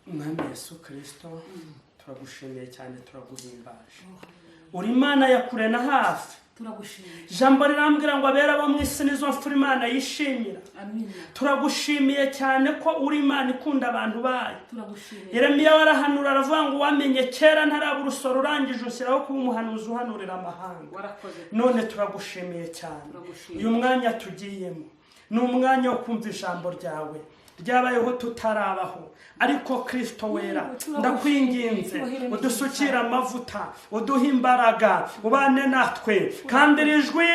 Mwami Yesu Kristo turagushimiye cyane turaguhimbaje. Uri Imana yakurena hafi. Jambo rirambwira ngo abera bo mwisi nizo mfura Imana yishimira. Turagushimiye cyane ko uri Imana ikunda abantu bayo. Yeremiya warahanura aravuga ngo wamenye kera ntaraba urusoro urangije ushyiraho kuba umuhanuzi uhanurira amahanga. None turagushimiye cyane. Uyu mwanya tugiyemo ni umwanya wo kumva ijambo ryawe ryabayeho tutarabaho, ariko Kristo wera ndakwinginze udusukira amavuta, uduha imbaraga, ubane natwe kandi rijwi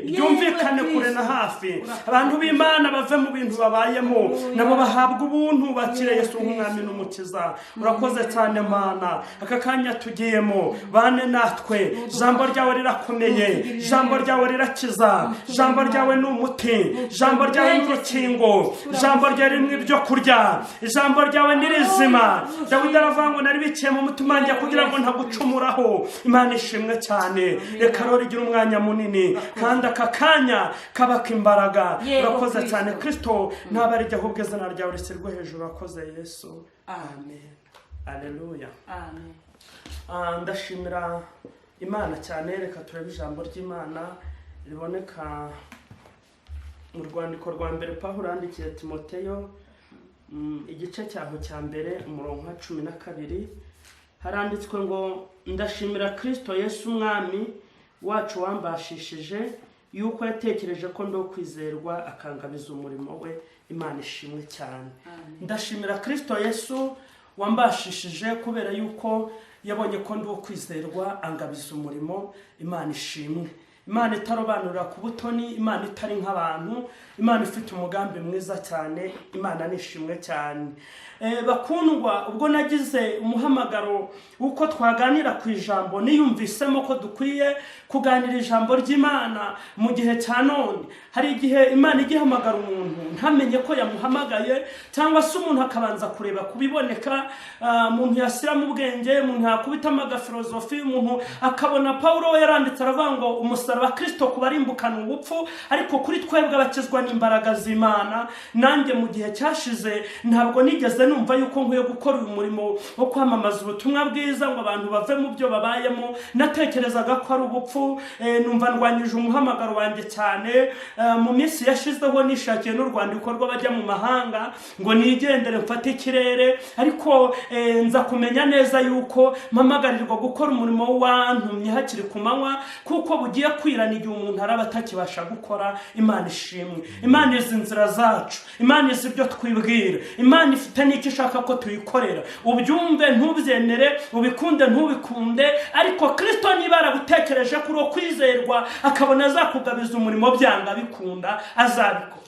ryumvikane kure na hafi. Abantu b'Imana bave mu bintu babayemo nabo bahabwa ubuntu bakire Yesu nk'umwami n'umukiza. Urakoze cyane Mana, aka kanya tugiyemo bane natwe. Jambo ryawe rirakomeye, jambo ryawe rirakiza, jambo ryawe ni umuti, jambo ryawe ni urukingo, jambo ryawe rimwe ibyo kurya, ijambo ryawe ni rizima. Dawidi aravuga ngo nari biciye mu mutima wanjye kugira ngo ntagucumuraho. Imana ishimwe cyane, reka rero igira umwanya munini kandi aka kanya kabaka imbaraga. Urakoze cyane Kristo, ntabarijya ahubwo izina ryawe rishyirwe hejuru. Urakoze Yesu, amen. Aleluya, amen. Ndashimira Imana cyane. Reka turebe ijambo ry'Imana riboneka mu rwandiko rwa mbere Pawulo yandikiye Timoteyo, igice cyaho cya mbere umurongo wa 12 haranditswe ngo ndashimira Kristo Yesu umwami wacu wambashishije yuko yatekereje ko ndo kwizerwa akangabiza umurimo we. Imana ishimwe cyane. Ndashimira Kristo Yesu wambashishije kubera yuko yabonye ko ndo kwizerwa angabiza umurimo. Imana ishimwe. Imana itarobanura ku butoni, Imana itari nk'abantu, Imana ifite umugambi mwiza cyane. Imana nishimwe cyane. Bakundwa, ubwo nagize umuhamagaro uko twaganira ku ijambo, niyumvisemo ko dukwiye kuganira ijambo ry'Imana mu gihe cya none. Hari igihe Imana igihamagara umuntu ntamenye ko yamuhamagaye, cyangwa se umuntu akabanza kureba kubiboneka. Umuntu yasira mu bwenge, umuntu yakubitamo agafilozofi, umuntu akabona Pawulo yaranditse aravuga ngo umusaraba Kristo kubarimbukana ubupfu, ariko kuri twebwe abakizwa n'imbaraga z'Imana. Nanjye mu gihe cyashize ntabwo nigeze numva yuko nkwiye gukora uyu murimo wo kwamamaza ubutumwa bwiza ngo abantu bave mu byo babayemo. Natekerezaga ko ari ubupfu. Numva ndwanyije umuhamagaro wanjye cyane. Mu minsi yashizeho nishakiye n'urwandiko rw'abajya mu mahanga ngo nigendere mfate ikirere, ariko nza kumenya neza yuko mpamagarirwa gukora umurimo wantumye hakiri ku manywa, kuko bugiye kwirana igihe umuntu araba atakibasha gukora. Imana ishimwe. Imana izi inzira zacu, Imana izi ibyo twibwira, Imana ifite n'icyo ishaka ko tuyikorera. Ubyumve ntubyemere, ubikunde ntubikunde, ariko Kristo niba aragutekereje kuri kwizerwa akabona azakugabiza umurimo byanga bikunda azabikora.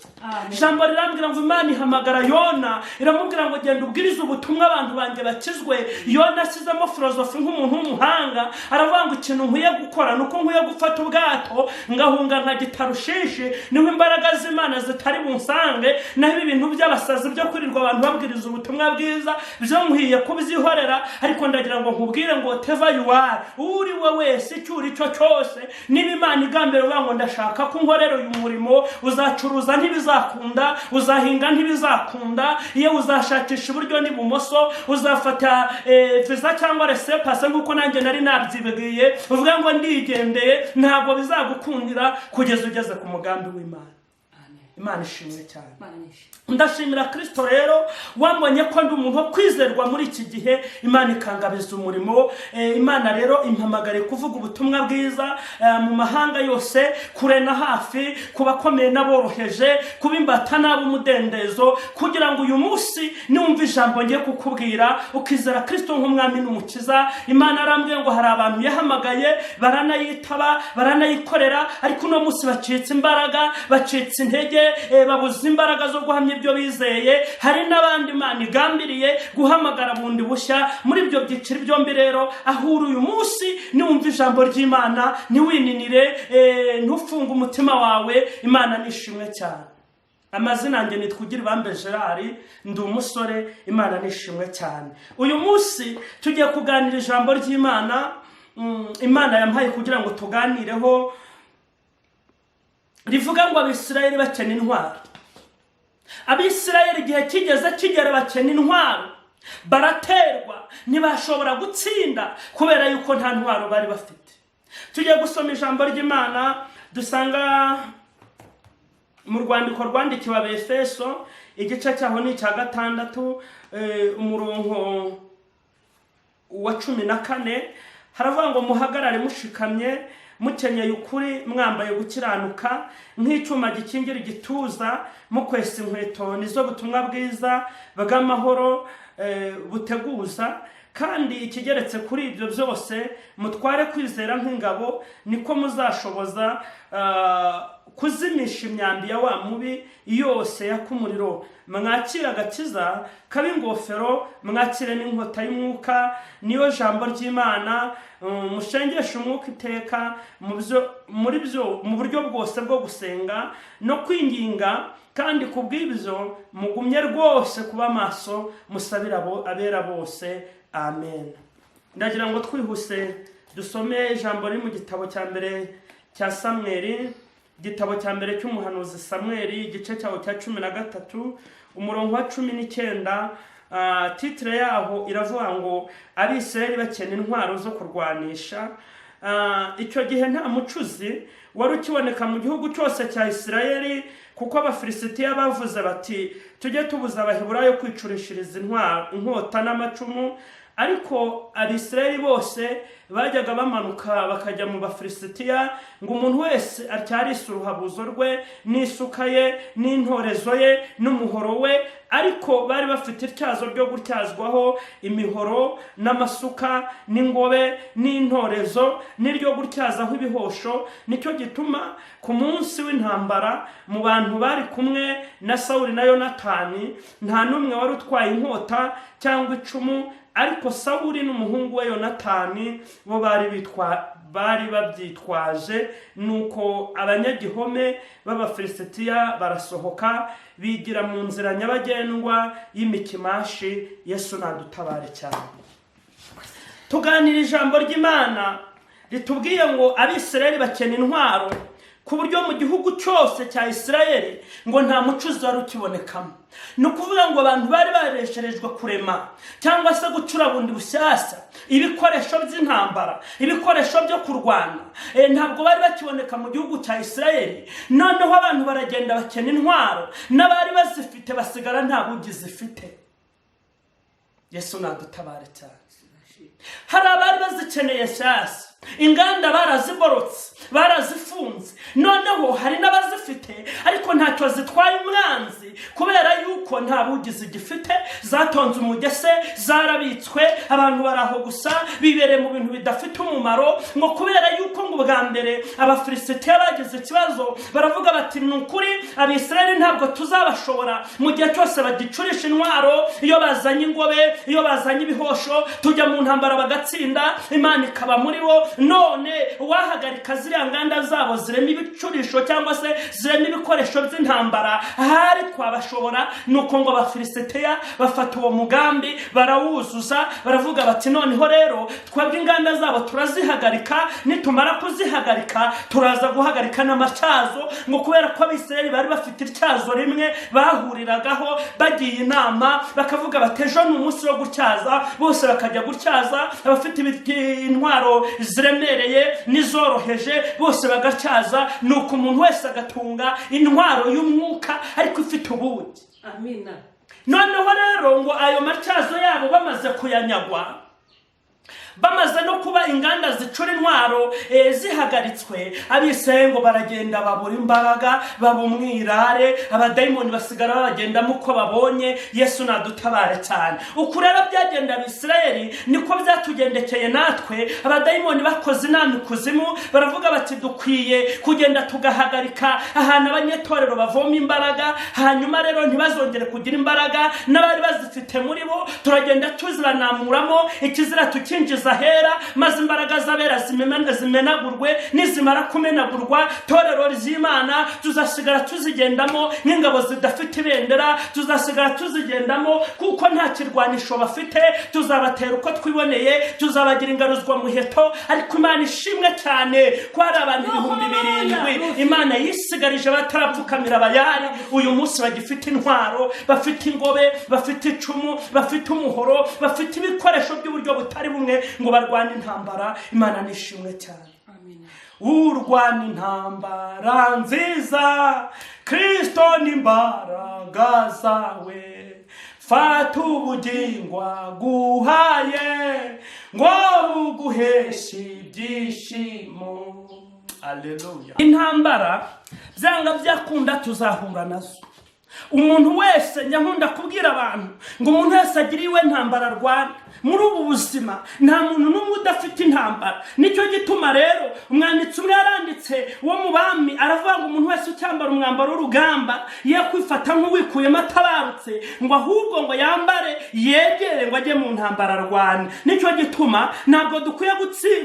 Jambo rirambwira ngo Imana ihamagara Yona, iramubwira ngo genda ubwirize ubutumwa abantu banjye bakizwe. Yona asizemo filozofi nk'umuntu w'umuhanga, aravuga ngo ikintu nkwiye gukora nuko nkwiye gufata ubwato ngahunga nka Gitarushishi, niho imbaraga z'Imana zitari bunsange, naho ibintu by'abasazi byo kurirwa abantu babwiriza ubutumwa bwiza byo nkwiye kubyihorera. Ariko ndagira ngo nkubwire ngo whatever you are, uri we wese icyo uri cyo cyose, niba Imana igambira uvuga ngo ndashaka ko nkorera uyu murimo, uzacuruza ntibizakunda, uzahinga ntibizakunda, iyo uzashakisha iburyo n'ibumoso, uzafata visa cyangwa resepase nk'uko nanjye nari nabyibwiye, uvuga ngo ndigendeye, ntabwo bizagukundira kugeza ugeze ku mugambi w'Imana. Imana ishimwe cyane. Ndashimira Kristo rero wambonye ko ndi umuntu wo kwizerwa muri iki gihe. Imana ikangabiza umurimo. Imana rero impamagare kuvuga ubutumwa bwiza mu mahanga yose, kure na hafi, kubakomeye n'aboroheje, kubimbata n'abumudendezo, kugira ngo uyu munsi niwumva ijambo ngiye kukubwira ukizera Kristo nk'umwami n'umukiza. Imana arambwiye ngo hari abantu yahamagaye baranayitaba, baranayikorera, ariko uno munsi bacitse imbaraga, bacitse intege, babuze imbaraga zo guhamya ibyo bizeye. Hari n'abandi Imana igambiriye guhamagara bundi bushya. Muri ibyo byiciro byombi rero, aho uri uyu munsi niwumva ijambo ry'Imana ntiwininire, ntufunge umutima wawe. Imana nishimwe cyane. Amazina yanjye nitwugira Ibambe Gerard, ndi umusore. Imana nishimwe cyane. Uyu munsi tugiye kuganira ijambo ry'Imana. Imana yampaye kugira ngo tuganireho, rivuga ngo Abisirayeli bakena intwaro. Abisirayeli igihe kigeze kigera bakena intwaro. baraterwa ntibashobora gutsinda kubera yuko nta ntwaro bari bafite. Tugiye gusoma ijambo ry'Imana dusanga mu rwandiko rwandikiwe Abefeso igice cyaho ni icya 6 umurongo wa 14 haravuga ngo muhagarare mushikamye mukenyeye ukuri mwambaye gukiranuka nk'icyuma gikingira igituza mukwesa inkweto nizo butumwa bwiza bw'amahoro buteguza kandi ikigeretse kuri ibyo byose mutware kwizera nk'ingabo niko muzashoboza kuzimisha imyambi ya wa mubi yose yakumuriro. Mwakira agakiza kabe ingofero, mwakire n'inkota y'umwuka niyo jambo ry'Imana, mushengeshe umwuka iteka mu buryo bwose bwo gusenga no kwinginga, kandi kubw'ibyo mugumye rwose kuba maso musabira abera bose. Amen. Ndagira ngo twihuse dusome ijambo riri mu gitabo cya mbere cya Samweli, igitabo cya mbere cy'umuhanuzi Samweli igice cyaho cya 13 umurongo wa 19. Titre yaho iravuga ngo Abisirayeli bakena intwaro zo kurwanisha. Icyo gihe nta mucuzi wari ukiboneka mu gihugu cyose cya Isirayeli, kuko Abafilisitiya bavuze bati tujye tubuza Abaheburayo kwicurishiriza inkota n'amacumu. Ariko Abisirayeli bose bajyaga bamanuka bakajya mu Bafilisitiya ngo umuntu wese atyarisa uruhabuzo rwe n'isuka ye n'intorezo ye n'umuhoro we, ariko bari bafite ityazo ryo gutyazwaho imihoro n'amasuka n'ingobe n'intorezo n'iryo gutyazaho ibihosho. Nicyo gituma ku munsi w'intambara mu bantu bari kumwe na Sawuli na Yonatani nta n'umwe wari utwaye inkota cyangwa icumu, ariko Sawuli n'umuhungu we Yonatani bo bari babyitwaje. Nuko abanyagihome b'Abafilisitiya barasohoka bigira mu nzira nyabagendwa y'Imikimashi. Yesu nadutabare cyane. Tuganira ijambo ry'Imana ritubwiye ngo Abisirayeli bakena intwaro ku buryo mu gihugu cyose cya Isirayeli ngo nta mucuzi wari ukibonekamo. Ni ukuvuga ngo abantu bari baresherejwe kurema cyangwa se gucura bundi bushyashya ibikoresho by'intambara, ibikoresho byo kurwana, ntabwo bari bakiboneka mu gihugu cya Isirayeli. Noneho abantu baragenda bakena intwaro, n'abari bazifite basigara nta bugizifite. Yesu nadutabare cyane. Hari abari bazikeneye shyashya, inganda baraziborotse barazifunze, noneho hari n'abazifite ariko ntacyo zitwaye umwanzi kubera yuko nta bugizi gifite, zatonze umugese, zarabitswe, abantu baraho gusa bibere mu bintu bidafite umumaro, ngo kubera yuko ngo bwa mbere Abafilisitiya bagize ikibazo baravuga bati ni ukuri Abisirayeli ntabwo tuzabashobora mu gihe cyose bagicurisha intwaro, iyo bazanye ingobe, iyo bazanye ibihosho tujya mu ntambara bagatsinda, Imana ikaba muri bo. None wahagarika ziriya nganda zabo zirema ibicurisho cyangwa se zirema ibikoresho by'intambara, hari twabashobora. Nuko ngo Abafilisitiya bafata uwo mugambi barawuzuza, baravuga bati noneho rero twebwe inganda zabo turazihagarika, nitumara kuzihagarika turaza guhagarika n'amacyazo. Ngo kubera ko Abisirayeli bari bafite ityazo rimwe bahuriragaho bagiye inama, bakavuga bati ejo ni umunsi wo gutyaza, bose bakajya gutyaza, abafite intwaro ziremereye n'izoroheje bose bagacyaza. Nuko umuntu wese agatunga intwaro y'umwuka ariko ifite ubugi. Amina. Noneho rero ngo ayo macyazo yabo bamaze kuyanyagwa, bamaze no kuba inganda zicura intwaro zihagaritswe, Abisirayeli ngo baragenda babura imbaraga, babumwirare, abadayimoni basigara babagendamo uko babonye. Yesu nadutabare cyane. Uku rero byagenda Abisirayeli niko byatugendekeye natwe. Abadayimoni bakoze inama ikuzimu, baravuga bati dukwiye kugenda tugahagarika ahantu abanyetorero bavoma imbaraga, hanyuma rero ntibazongere kugira imbaraga, n'abari bazifite muri bo turagenda tuzibanamuramo, ikizira tukinjiza turangiza hera maze imbaraga z'abera zimenagurwe. Nizimara kumenagurwa torero ry'Imana tuzasigara tuzigendamo nk'ingabo zidafite ibendera, tuzasigara tuzigendamo kuko nta kirwanisho bafite. Tuzabatera uko twiboneye, tuzabagira ingaruzwa muheto. Ariko Imana ishimwe cyane ko hari abantu 7,000 Imana yisigarije batarapfukamira Bayali. Uyu munsi bagifite intwaro, bafite ingobe, bafite icumu, bafite umuhoro, bafite ibikoresho by'uburyo butari bumwe ngo barwane intambara. Imana nishimwe cyane. Urwana intambara nziza, Kristo n'imbaraga zawe, fata ubugingo aguhaye ngo buguheshe ibyishimo. Haleluya. Intambara byanga byakunda tuzahura nazo. Umuntu wese nyakunda kubwira abantu ngo umuntu wese agiriwe ntambara rwanda muri ubu buzima. Nta muntu n'umwe udafite intambara. Nicyo gituma rero umwanditsi umwe yaranditse wo mu bami aravuga ngo umuntu wese ucyambara umwambaro w'urugamba ye kwifata nk'uwikuyemo atabarutse, ngo ahubwo ngo yambare yegere ngo ajye mu ntambara rwanda. Nicyo gituma ntabwo dukwiye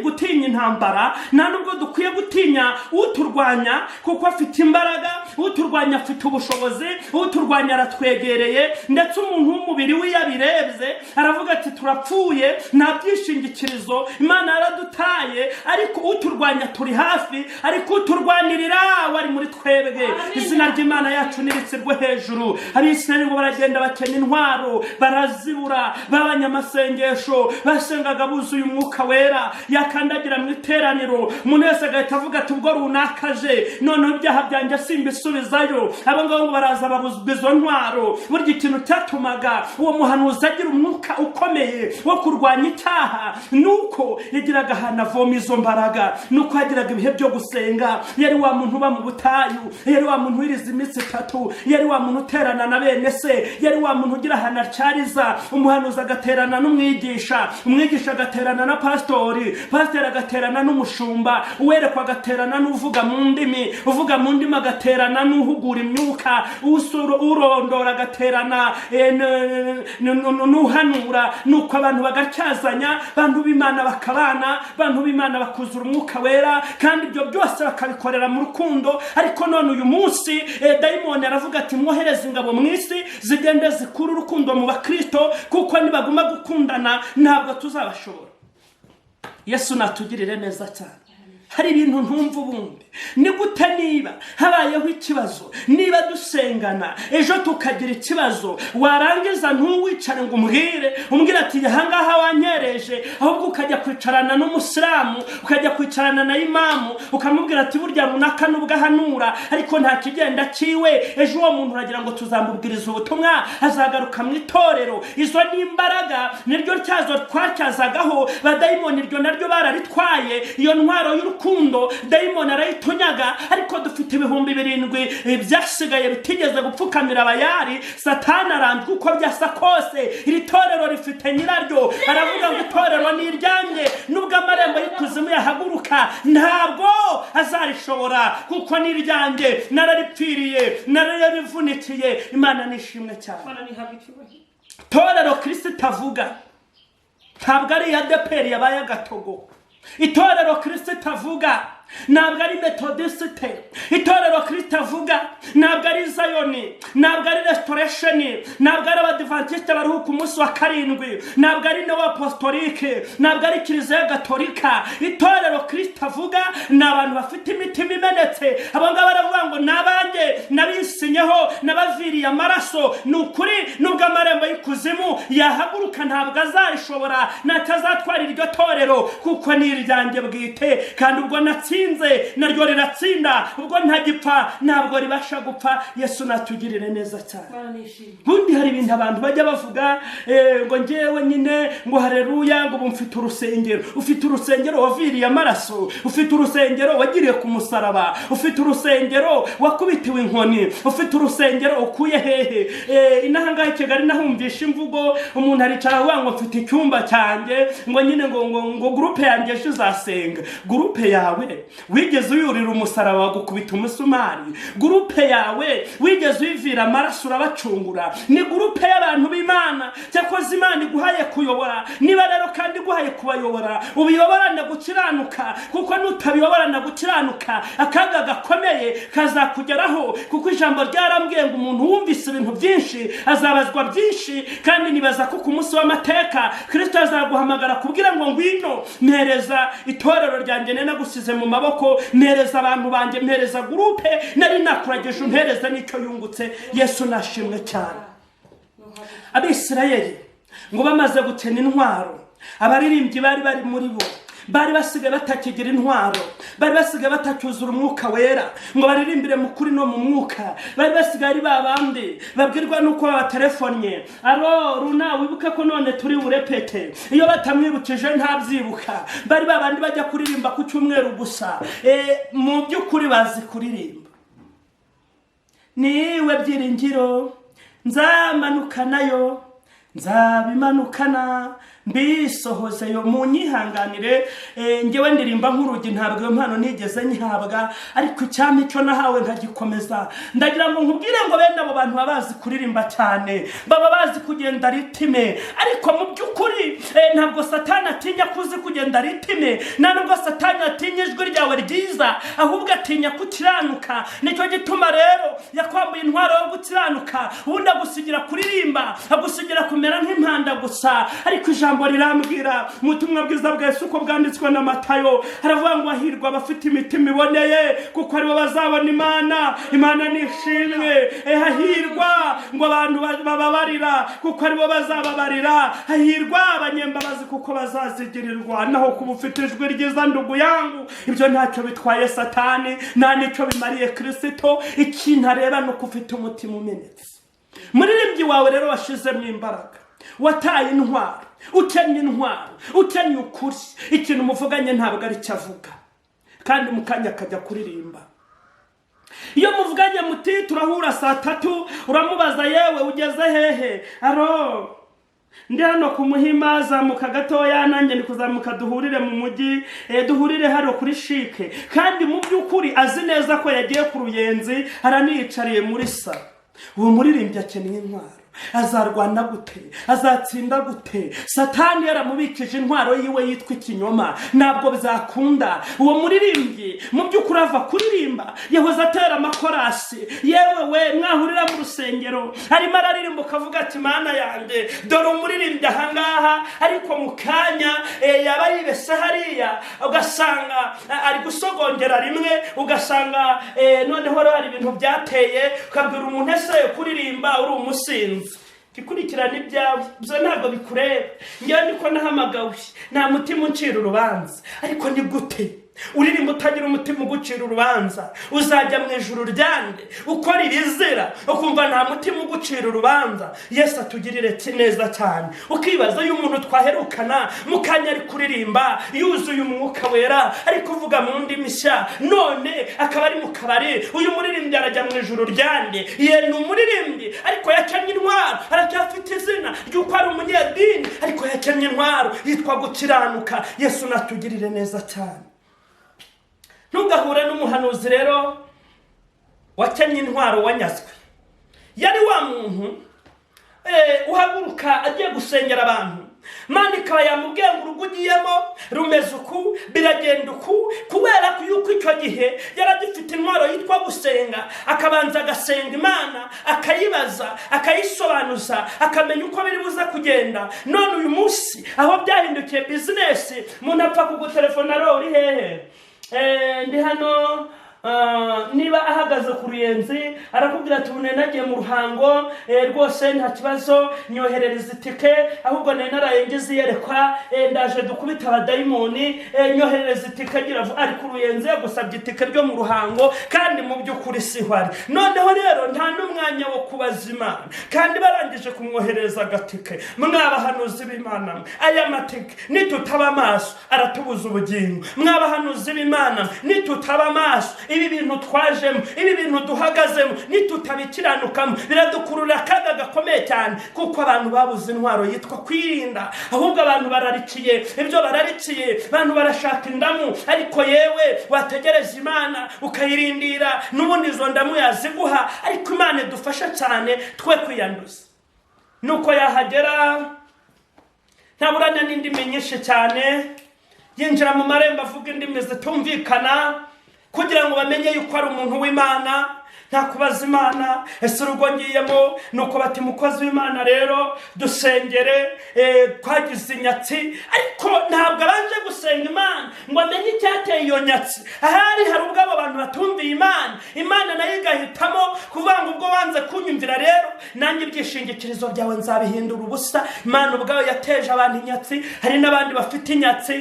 gutinya intambara, nta nubwo dukwiye gutinya uturwanya kuko afite imbaraga, uturwanya afite ubushobozi, uturwanya aratwegereye. Ndetse umuntu w'umubiri we yabirebye aravuga ati turapfuye, nta byishingikirizo, Imana yaradutaye, ariko uturwanya turi hafi, ariko uturwanirira wari muri twebwe. Izina ry'Imana yacu niritsirwe hejuru. Abisirayeli ngo baragenda bakena intwaro barazibura, b'abanyamasengesho basengaga buzuye umwuka wera, yakandagira mu iteraniro umuntu wese agahita avuga ati ubwo runakaje noneho ibyaha byanjye simbisubizayo. Abo ngabo baraza babuzwa izo ntwaro. Burya ikintu cyatumaga uwo muhanuzi agira umwuka ukomeye wo kurwanya icyaha nuko yagiraga ahantu avoma izo mbaraga, nuko yagiraga ibihe byo gusenga. Yari wa muntu uba mu butayu, yari wa muntu wiriza iminsi 3, yari wa muntu uterana na bene se, yari wa muntu ugira ahantu acyariza. Umuhanuzi agaterana n'umwigisha, umwigisha agaterana na pastori, pastori agaterana n'umushumba, uwerekwa agaterana n'uvuga mu ndimi, uvuga mu ndimi agaterana n'uhugura imyuka, urondora agaterana n'uhanura. Nuko abantu bagacyazanya, abantu b'Imana bakabana, abantu b'Imana bakuzura umwuka wera, kandi ibyo byose bakabikorera mu rukundo. Ariko none uyu munsi dayimoni aravuga ati mwohereze ingabo mu isi zigende zikura urukundo mu bakristo, kuko nibaguma gukundana ntabwo tuzabashobora. Yesu natugirire neza cyane. Hari ibintu ntumva ubundi. Ni gute niba habayeho ikibazo, niba dusengana ejo tukagira ikibazo, warangiza ntuwicare ngo umbwire ati ahangaha wanyereje, ahubwo ukajya kwicarana n'umusilamu, ukajya kwicarana na imamu, ukamubwira ati burya runaka nubwo ahanura ariko nta kigenda kiwe. Ejo uwo muntu uragira ngo tuzamubwiriza ubutumwa, azagaruka mu itorero. Izo ni imbaraga, niryo cyazo twacyazagaho. Badayimoni iryo naryo bararitwaye, iyo ntwaro y'urukundo dayimoni arayitunyaga. Ariko dufite 7,000 byasigaye bitigeze gupfukamira Bayali. Satani aranzwe uko byasa kose. Iri torero rifite nyiraryo, aravuga ngo itorero ni iryanjye, nubwo amarembo y'ikuzimu yahaguruka ntabwo azarishobora, kuko ni iryanjye, nararipfiriye, nararivunikiye. Imana nishimwe cyane. Torero Kristo tavuga ntabwo ari ya ADEPR yabaye agatogo. Itorero Kristo tavuga ntabwo ari Methodiste. Itorero Kristo avuga ntabwo ari Zayoni, ntabwo ari Restoration, ntabwo ari Abadiventiste baruhuka umunsi wa 7, ntabwo ari Neo Apostolique, ntabwo ari Kiliziya Gatolika. Itorero Kristo avuga ni abantu bafite imitima imenetse. Abo ngabo baravuga ngo nabanjye nabisinyeho nabaviriye amaraso. Ni ukuri nubwo amarembo y'ikuzimu yahaguruka ntabwo azarishobora, natazatwara iryo torero, kuko ni iryanjye bwite. Kandi ubwo natsinze naryo riratsinda, ubwo ntagipfa ntabwo ribasha gupfa. Yesu natugirire neza cyane. Bundi hari ibintu abantu bajya bavuga ngo ngewe nyine ngo haleluya, ngo bumfite urusengero. Ufite urusengero waviriye amaraso, ufite urusengero wagiriye ku musaraba, ufite urusengero wakubitiwe inkoni, ufite urusengero ukuye hehe. Inahangaye Kigali nahumvisha imvugo, umuntu aricara avuga ngo mfite icyumba cyanjye, ngo nyine ngo groupe yanjye ejo izasenga. Groupe yawe wigeze uyurira umusaraba wagukubita umusumari? Groupe yawe wigeze uyivira amaraso urabacungura? Ni groupe y'abantu b'Imana. Cyakoze umuyobozi Imana iguhaye kuyobora, niba rero kandi iguhaye kubayobora, ubiyoborana gukiranuka, kuko nutabiyoborana gukiranuka akaga gakomeye kazakugeraho, kuko ijambo ryarambwiye ngo umuntu wumvise ibintu byinshi azabazwa byinshi. Kandi nibaza ko ku munsi w'amateka Kristo azaguhamagara kubwira ngo ngwino, mpereza itorero ryanjye nagusize mu maboko, mpereza abantu banjye, mpereza gurupe nari nakurageje, umpereza n'icyo yungutse. Yesu nashimwe cyane. Abisirayeli ngo bamaze gukena intwaro, abaririmbyi bari muri bo bari basigaye batakigira intwaro, bari basigaye batacyuzura umwuka wera ngo baririmbire mu kuri no mu mwuka. Bari basigaye ari babandi babwirwa nuko babatelefonnye, aro runa wibuke ko none turi urepete, iyo batamwibukije ntabyibuka. Bari babandi bajya kuririmba ku cyumweru gusa, mu by'ukuri bazi kuririmba. Niwe byiringiro nzamanukanayo, nzabimanukana mbisohozeyo, munyihanganire ngewe ndirimba nk'urugi, ntabwo iyo mpano nigeze nyihabwa, ariko icyami cyo nahawe nkagikomeza. Ndagira ngo nkubwire ngo bene abo bantu babazi kuririmba cyane, baba bazi kugenda ritime, ariko mu by'ukuri ntabwo Satani atinya kuzi kugenda ritime, nubwo Satani atinya ijwi ryawe ryiza, ahubwo atinya kukiranuka. Nicyo gituma rero yakwambuye intwaro yo gukiranuka, ubundi agusigira kuririmba, agusigira kumera nk'impanda gusa. Ariko ijambo rirambwira mu butumwa bwiza bwa Yesu uko bwanditswe na Matayo, haravuga ngo ahirwa abafite imitima iboneye, kuko aribo bazabona Imana. Imana nishimwe. Hahirwa ngo abantu bababarira, kuko aribo bazababarira. Hahirwa abanyembabazi, kuko bazazigirirwa. Naho kuba ufite ijwi ryiza ndugu yangu, ibyo ntacyo bitwaye Satani, nta nicyo bimariye Kristo. Ikintu areba ni uko ufite umutima umenetse. Muririmbyi wawe rero washizemo imbaraga, wataye intwaro, ukennye intwaro, ukennye ukuri, ikintu muvuganye ntabwo ari cyo avuga, kandi mukanya akajya kuririmba. Iyo muvuganye muti turahura saa 3, uramubaza yewe ugeze hehe? Aro ndi hano ku Muhima, zamuka gatoya nanjye ndi kuzamuka duhurire mu mujyi, duhurire hano kuri Shike. Kandi mu by'ukuri azi neza ko yagiye ku Ruyenzi, araniyicariye muri salo. Uwo muririmbyi akeneye intwaro. Azarwana gute? Azatsinda gute? Satani yaramubikije intwaro yiwe yitwa ikinyoma, ntabwo bizakunda. Uwo muririmbyi mu by'ukuri ava kuririmba, yahoze atera amakorasi, yewe we mwahurira mu rusengero arimo araririmba ukavuga ati Mana yanjye dore umuririmbyi ahangaha, ariko mu kanya yaba yibese hariya, ugasanga ari gusogongera rimwe, ugasanga noneho hari ibintu byateye, ukabwira umuntu ese kuririmba uri umusinzi. Ikurikirana ibyawe byo ntabwo bikureba. Ngewe niko nahamagawe, nta mutima uncira urubanza. Ariko ni gute uririmba utagira umutima ugucira urubanza? Uzajya mu ijuru ryande ukora ibizira, ukumva nta mutima ugucira urubanza. Yesu atugirire neza cyane. Ukibaza uyu muntu twaherukana mu kanya ari kuririmba yuzuye umwuka wera, ari kuvuga mu ndimi nshya, none akaba ari mu kabari. Uyu muririmbyi arajya mu ijuru ryande? Ye ni umuririmbyi ariko yakennye intwaro, aracyafite izina ry'uko ari umunyedini, ariko yakennye intwaro yitwa gukiranuka. Yesu natugirire neza cyane. Ntugahure n'umuhanuzi rero wakennye intwaro wanyazwe. Yari wa muntu uhaguruka agiye gusengera abantu, Mana ikaba yamubwiye ngo urugo ugiyemo rumeze uku, biragenda uku, kubera ko yuko icyo gihe yaragifite intwaro yitwa gusenga. Akabanza agasenga Imana, akayibaza, akayisobanuza, akamenya uko biri buza kugenda. None uyu munsi aho byahindukiye business, umuntu apfa kugutelefona aro uri hehe? Ndi hano niba ahagaze ku Ruyenzi arakubwira ati ubune nagiye mu Ruhango, rwose nta kibazo nyoherereza itike, ahubwo nari narayengeze yerekwa, ndaje dukubita abadayimoni, nyoherereza itike agira ari ku Ruyenzi gusabye itike ryo mu Ruhango, kandi mu by'ukuri sihwari. Noneho rero nta n'umwanya wo kubaza Imana, kandi barangije kumwohereza agatike. Mwabahanuzi b'Imana, aya matike nitutaba amaso aratubuza ubugingo. Mwabahanuzi b'Imana, nitutaba amaso ibi bintu twajemo, ibi bintu duhagazemo, nitutabikiranukamo biradukurura akaga gakomeye cyane, kuko abantu babuze intwaro yitwa kwirinda. Ahubwo abantu bararikiye ibyo bararikiye, abantu barashaka indamu, ariko yewe wategereza Imana ukayirindira, n'ubundi izo ndamu yaziguha. Ariko Imana idufasha cyane twe kwiyanduza. Nuko yahagera ntaburana n'indimi nyinshi cyane, yinjira mu marembo avuga indimi zitumvikana kugira ngo bamenye yuko ari umuntu w'Imana. Ntakubaza Imana, ese urugo ngiyemo nuko bati mukozi w'Imana rero dusengere, twagize inyatsi, ariko ntabwo abanje gusenga Imana ngo amenye icyateye iyo nyatsi. Ahari hari ubwo abo bantu batumviye Imana nayo igahitamo kuvuga ngo ubwo wanze kunyumvira rero nanjye ibyishingikirizo byawe nzabihindura ubusa. Imana ubwayo yateje abantu inyatsi. Hari n'abandi bafite inyatsi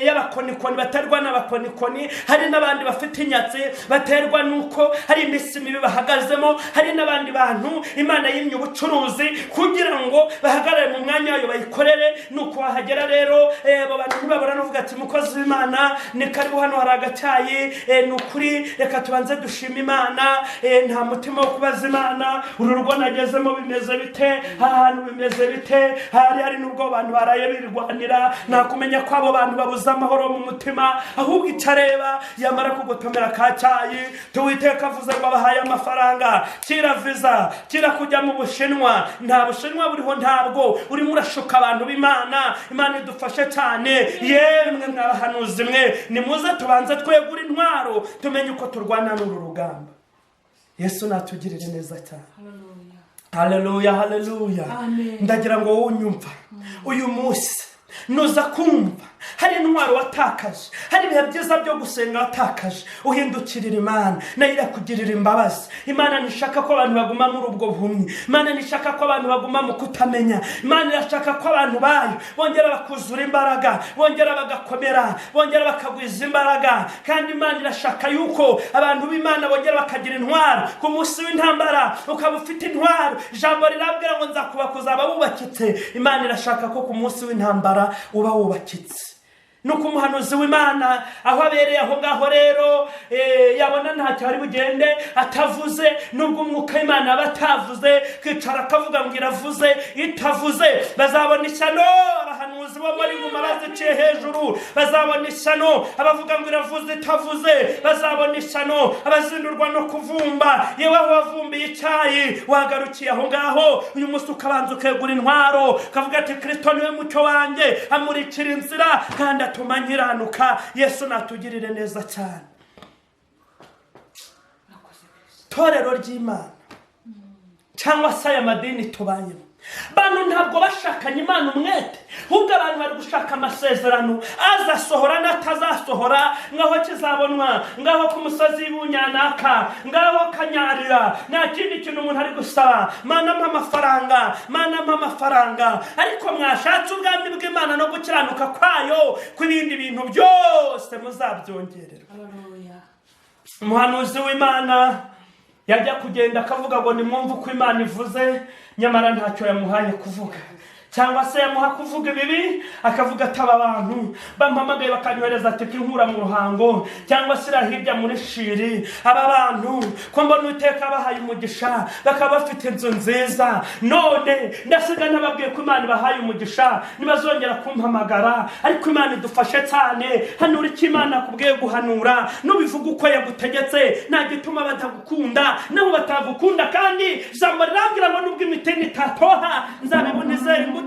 y'abakonikoni baterwa n'abakonikoni, hari n'abandi bafite inyatsi baterwa nuko hari imisi mibi bahagazemo, hari n'abandi bantu Imana yimye ubucuruzi kugira ngo bahagarare mu mwanya wayo bayikorere. Nuko wahagera rero abo bantu ntibabura n'uvuga ati mukozi w'Imana ni karibu hano hari agacyayi, ni ukuri reka tubanze dushima Imana, nta mutima wo kubaza Imana uru rugo nagezemo bimeze bite, ahantu bimeze bite. Hari n'ubwo abantu baraye birwanira, nta kumenya ko abo bantu babuza amahoro mu mutima, ahubwo icareba yamara kugotomera kacyayi tuwiteka avuze ngo abahaye amafaranga, kira visa, kira kujya mu Bushinwa. Nta Bushinwa buriho, ntabwo urimo urashuka abantu b'Imana. Imana idufashe cyane. Yemwe mwabahanuzi mwe, nimuze tubanze twegura intwaro tumenye uko turwana n'uru rugamba. Yesu natugirire neza cyane. Haleluya, haleluya. Ndagira ngo unyumva uyu munsi nuza kumva hari intwaro watakaje, hari ibihe byiza byo gusenga watakaje, uhindukirira Imana nayo irakugirira imbabazi. Imana nishaka ko abantu baguma muri ubwo buhumyi. Imana nishaka ko abantu baguma mu kutamenya. Imana irashaka ko abantu bayo bongera bakuzura imbaraga, bongera bagakomera, bongera bakagwiza imbaraga. Kandi Imana irashaka yuko abantu b'Imana bongera bakagira intwaro. Ku munsi w'intambara ukaba ufite intwaro. Ijambo rirabwira ngo nzakubakuza abawubakitse. Imana irashaka ko ku munsi w'intambara uba wubakitse. Nuko umuhanuzi w'Imana aho abereye aho ngaho rero yabona ntacyo ari bugende atavuze. Nubwo umwuka w'Imana batavuze, kwicara akavuga ngo iravuze itavuze, bazabona ishyano. Abahanuzi bo muri nguma baziciye hejuru bazabona ishyano. Abavuga ngo iravuze itavuze bazabona ishyano. Abazindurwa no kuvumba, yewe aho wavumbiye icyayi wagarukiye aho ngaho, uyu munsi ukabanza ukegura intwaro kavuga ati Kristo niwe mucyo wanjye, amurikira inzira kandi atuma nkiranuka. Yesu natugirire neza cyane. Torero ry'Imana cyangwa se aya madini tubayemo, bantu ntabwo bashakanye Imana umwete, ahubwo abantu bari gushaka amasezerano azasohora n'atazasohora. Ngaho kizabonwa, ngaho ku musozi w'Ibunyanaka, ngaho Kanyarira, nta kindi kintu umuntu ari gusaba. Mana mpa amafaranga, Mana mpa amafaranga. Ariko mwashatse ubwami bw'Imana no gukiranuka kwayo, kw'ibindi bintu byose muzabyongererwa. Umuhanuzi w'Imana yajya kugenda akavuga ngo nimwumve uko Imana ivuze, nyamara ntacyo yamuhaye kuvuga. Cyangwa se yamuha kuvuga ibibi, akavuga ataba abantu bampamagaye bakanyohereza ati inkura mu ruhango, cyangwa se hirya muri Shiri. Aba bantu ko mbona Uwiteka bahaye umugisha, bakaba bafite inzu nziza, none ndasiga nababwiye ko Imana bahaye umugisha nibazongera kumpamagara. Ariko Imana idufashe cyane. Hanura icyo Imana akubwiye guhanura, nubivuga uko yagutegetse, nta gituma batagukunda naho batagukunda. Kandi ijambo rirabwira ngo nubwo imitini itatoha nzabibonezera imbuto.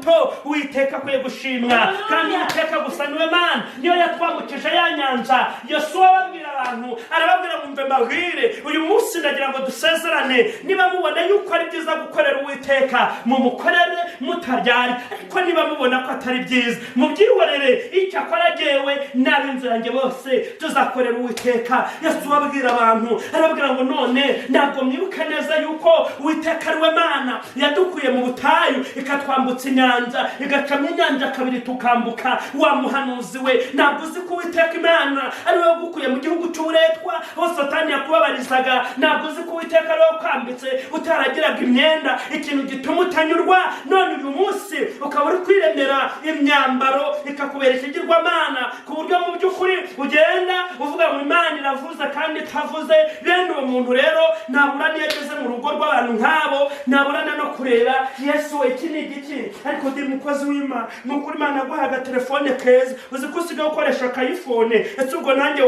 Uwiteka kwiye gushimwa, kandi Uwiteka gusa niwe Mana, niyo yatwambukije ya nyanja. Yosuwa ababwira abantu, arababwira ngo mve mbabwire uyu munsi ndagira ngo dusezerane, niba mubona yuko ari byiza gukorera Uwiteka mumukorere mutaryari, ariko niba mubona ko atari byiza mubyihorere. Icyo akora jewe n'ab'inzu yanjye bose tuzakorera Uwiteka. Yosuwa ababwira abantu, arababwira ngo none ntabwo mwibuka neza yuko Uwiteka ariwe Mana yadukuye mu butayu ikatwambutsa inyanja, igacamo inyanja kabiri tukambuka. Wa muhanuzi we, ntabwo uzi ko Uwiteka Imana ari we wagukuye mu gihugu cy'uburetwa aho Satani yakubabarizaga? Ntabwo uzi ko Uwiteka ari we wakwambitse utaragiraga imyenda, ikintu gituma utanyurwa? None uyu munsi ukaba uri kwiremera imyambaro ikakubera ikigirwamana, ku buryo mu by'ukuri ugenda uvuga ngo Imana iravuze kandi itavuze. Bene uwo muntu rero ntabura niyo ageze mu rugo rw'abantu nk'abo, ntaburana no kureba Yesu we iki ni igiki. Ariko ndi mukozi w'Imana, nukuri Imana yaguhaye agatelefone keza, uzi ko usigaye ukoresha akayifone. Ese ubwo nanjye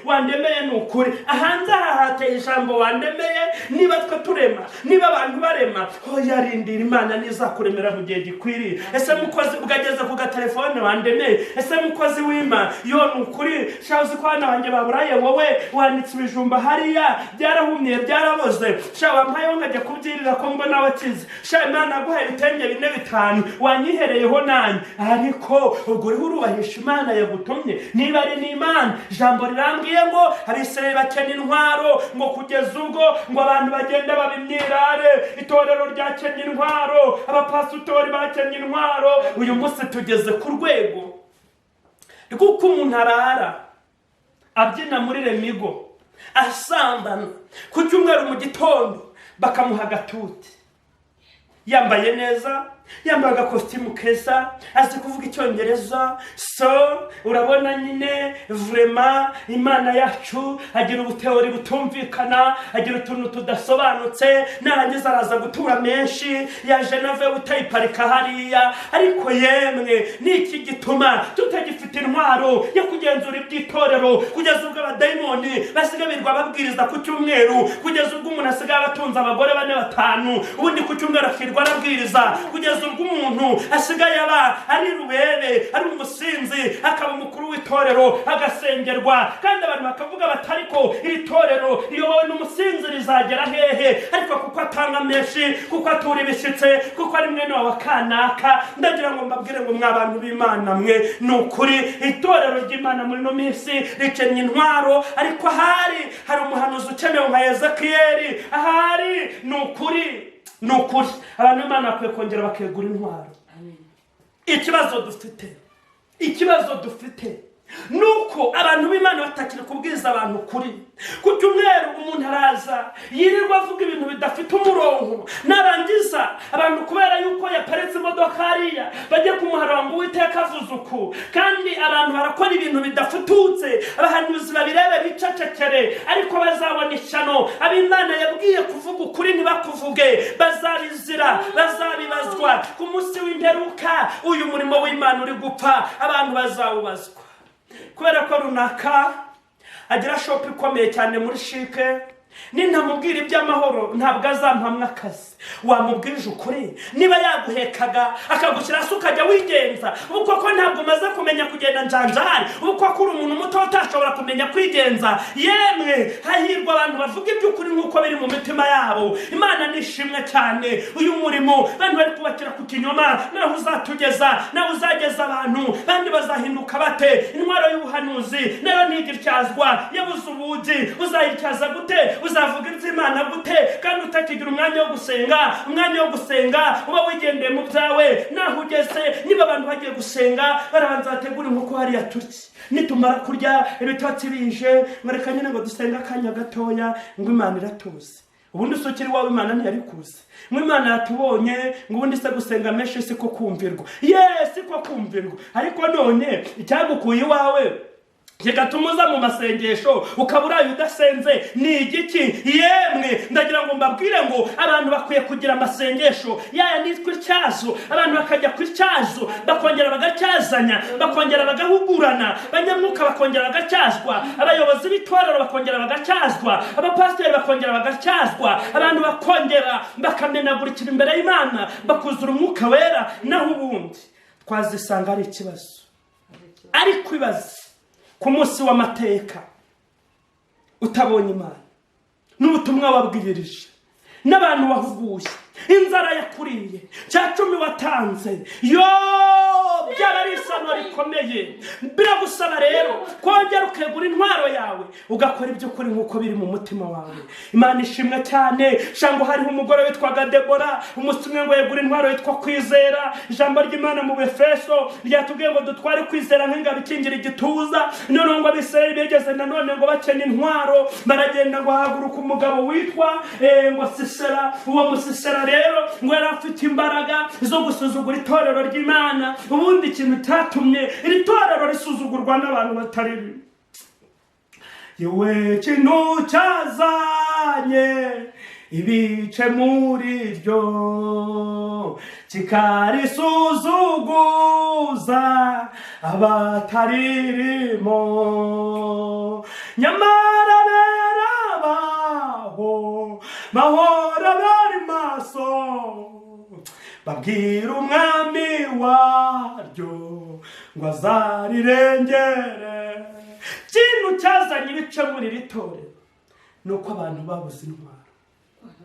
wandemeye ni ukuri. Ahanze aha hateye ijambo wandemeye. Niba twe turema, niba abantu barema, yarindira Imana nizakuremera mu gihe gikwiriye. Ese mukozi ugageze ku gatelefone wandemeye ese mukozi w'Imana yo nukuri shabuze ko hana wanjye baburaye wowe wanitse ibijumba hariya byarahumye byaraboze shawa mpaye ngajya kubyirira ko mbona wakize sha Imana aguhaye ibitenge 4-5 wanyihereyeho nanye ariko ubwo uri urubahisha Imana yagutumye niba ari n'Imana jambo rirambwiye ngo abisirayeli bakena intwaro ngo kugeza ubwo ngo abantu bagenda babimyirare itorero ryakenya intwaro abapasitori bakenya intwaro uyu munsi tugeze ku rwego rw'uko umuntu arara abyina muri Remigo asambana ku cyumweru mu gitondo bakamuha agatuti yambaye neza yambaye agakositimu keza azi kuvuga icyongereza so urabona nyine vraiment Imana yacu agira ubuteori butumvikana agira utuntu tudasobanutse narangiza araza gutura menshi ya Geneve utayiparika hariya ariko yemwe niki gituma tutagifite intwaro yo kugenzura iby'itorero kugeza ubwo abadayimoni basigabirwa babwiriza ku cyumweru kugeza ubwo umuntu asigaye abatunze abagore 4-5 ubundi ku cyumweru akirwa arabwiriza kugeza ubwo umuntu asigaye aba ari rubebe ari umusinzi akaba umukuru w'itorero agasengerwa kandi abantu bakavuga batariko iri torero iyo wowe n'umusinzi rizagera hehe ariko kuko atanga menshi kuko atura ibishitse kuko ari mwene wa kanaka ndagira ngo mbabwire ngo mwabantu b'Imana mwe nukuri itorero ry'Imana muri no minsi rikenye intwaro ariko hari umuhanuzi ukenewe nka Ezekiyeli ahari nukuri abantu b'Imana bakwiye kongera bakegura intwaro. Ikibazo dufite nuko abantu b'Imana batakiri kubwiza abantu kuri ku cyumweru umuntu araza yirirwa avuga ibintu bidafite umurongo narangiza abantu kubera yuko yaparetse imodoka hariya bajye kumuharura ngo Uwiteka avuze uku kandi abantu barakora ibintu bidafututse abahanuzi babirebe bicacekere ariko bazabona ishyano ab'Imana yabwiye kuvuga ukuri ntibakuvuge bazabizira bazabibazwa ku munsi w'imperuka uyu murimo w'Imana uri gupfa abantu bazawubazwa kubera ko runaka agira shop ikomeye cyane muri shike nintamubwira iby'amahoro ntabwo azampamwa akazi wamubwije ukuri niba yaguhekaga akagushyira hasi ukajya wigenza uko ko ntabwo umaze kumenya kugenda njanjari uko ko uri umuntu muto utashobora kumenya kwigenza yemwe hahirwa abantu bavuga iby'ukuri nk'uko biri mu mitima yabo Imana nishimwe cyane uyu murimo abantu bari kubakira ku kinyoma naho uzatugeza naho uzageza abantu bandi bazahinduka bate intwaro y'ubuhanuzi nayo ntigityazwa yabuze ubugi uzayityaza gute uzavuga iby'Imana gute kandi utakigira umwanya wo gusenga uba wigendeye mu byawe naho ugeze niba abantu bagiye gusenga barabanza bategura inkoko hariya turye nitumara kurya ibitotsi bije mwereka nyine ngo dusenga akanya gatoya ngo Imana iratuze ubundi sokiri wawe Imana ntiyari kuze mu Imana yatubonye ngo ubundi se gusenga menshi siko kumvirwa siko kumvirwa ariko none icyagukuye iwawe kigatumuza mu masengesho ukabura udasenze ni igiki yemwe ndagira ngo mbabwire ngo abantu bakwiye kugira amasengesho yaya nitwe cyazo abantu bakajya kuri cyazo bakongera bagacyazanya bakongera bagahugurana banyamwuka bakongera bagacyazwa abayobozi b'itorero bakongera bagacyazwa abapasiteri bakongera bagacyazwa abantu bakongera bakamenagurikira imbere y'Imana bakuzura umwuka wera naho ubundi twazisanga ari ikibazo ariko ibaze ku munsi w'amateka utabonye Imana n'ubutumwa wabwirije n'abantu wahuguye inzara yakuriye cya 10 watanze byaba ari isano rikomeye biragusaba rero kongera ukegura intwaro yawe ugakora ibyo kuri nk'uko biri mu mutima wawe Imana ishimwe cyane shango hariho umugore witwaga Debora umusumwe ngo yegura intwaro yitwa kwizera ijambo ry'Imana mu Befeso ryatubwiye ngo dutware kwizera nk'ingabo ikingira igituza none ngo abisirayeli begeze nanone ngo bakene intwaro baragenda ngo haguruka umugabo witwa ngo Sisera uwo musisera rero ngo yari afite imbaraga zo gusuzugura itorero ry'Imana ubundi ikintu cyatumye iri torero risuzugurwa n'abantu batari yewe kintu cyazanye ibice muri ryo kikarisuzuguza abataririmo nyamara berabaho bahora bari maso babwira umwami wa ngo azarirengere. Ikintu cyazanye ibice muri iri torero ni uko abantu babuze intwaro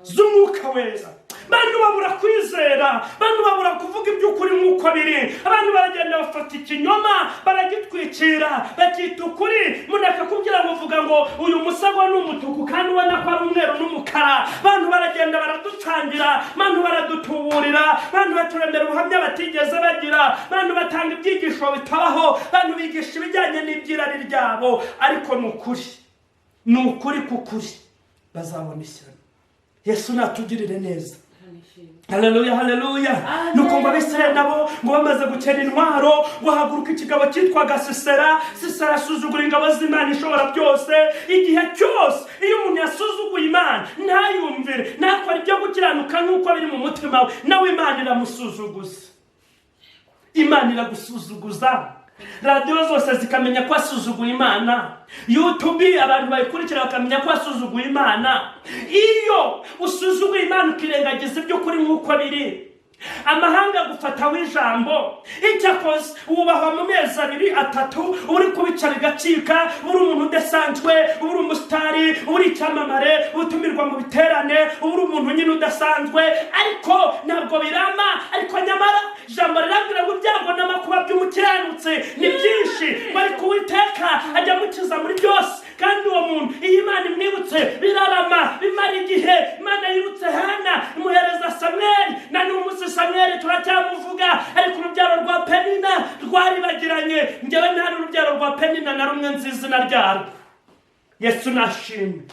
z'umwuka wera. Abantu babura kwizera, abantu babura kuvuga iby'ukuri nk'uko biri. Abantu baragenda bafata ikinyoma baragitwikira bakita ukuri. Umuntu akakubwira ngo vuga ngo uyu musego ni umutuku kandi ubona ko ari umweru n'umukara. Abantu baragenda baraducangira, abantu baradutuburira, abantu baturemera ubuhamya batigeze bagira, abantu batanga ibyigisho bitabaho, abantu bigisha ibijyanye n'ibyirari ryabo. Ariko ni ukuri k'ukuri bazabona ishyano. Yesu natugirire neza. Haleluya, haleluya. Nuko ngo Abisirayeli nabo ngo bamaze gukena intwaro, guhaguruka ikigabo cyitwaga Sisera. Sisera asuzugura ingabo z'Imana ishobora byose. Igihe cyose iyo umuntu yasuzuguye Imana ntayumvire, ntakora ibyo gukiranuka nk'uko biri mu mutima we, nawe Imana iramusuzuguza. Imana iragusuzuguza. Radio zose zikamenya ko asuzuguye Imana. YouTube abantu bayikurikira bakamenya ko asuzuguye Imana. Iyo usuzuguye Imana ukirengagiza ibyo kuri nk'uko biri, amahanga gufata w'ijambo. Icyakoze ubahwa mu mezi 2-3 uri kubica bigacika, uri umuntu udasanzwe, uri umusitari, uri icyamamare, utumirwa mu biterane, uri umuntu nyine udasanzwe. Ariko ntabwo birama. Ariko nyamara ijambo rirambwira ngo ibyago n'amakuba by'umukiranutsi ni byinshi, bari kuwiteka ajya mukiza muri byose. Kandi uwo muntu iyi Imana imwibutse birarama, bimara igihe. Imana yibutse Hana imuhereza Samweli, na n'umunsi Samweli turacyamuvuga. Ariko urubyaro rwa Penina rwaribagiranye. Njyewe nta n'urubyaro rwa Penina na rumwe nzi izina ryarwo. Yesu nashimwe.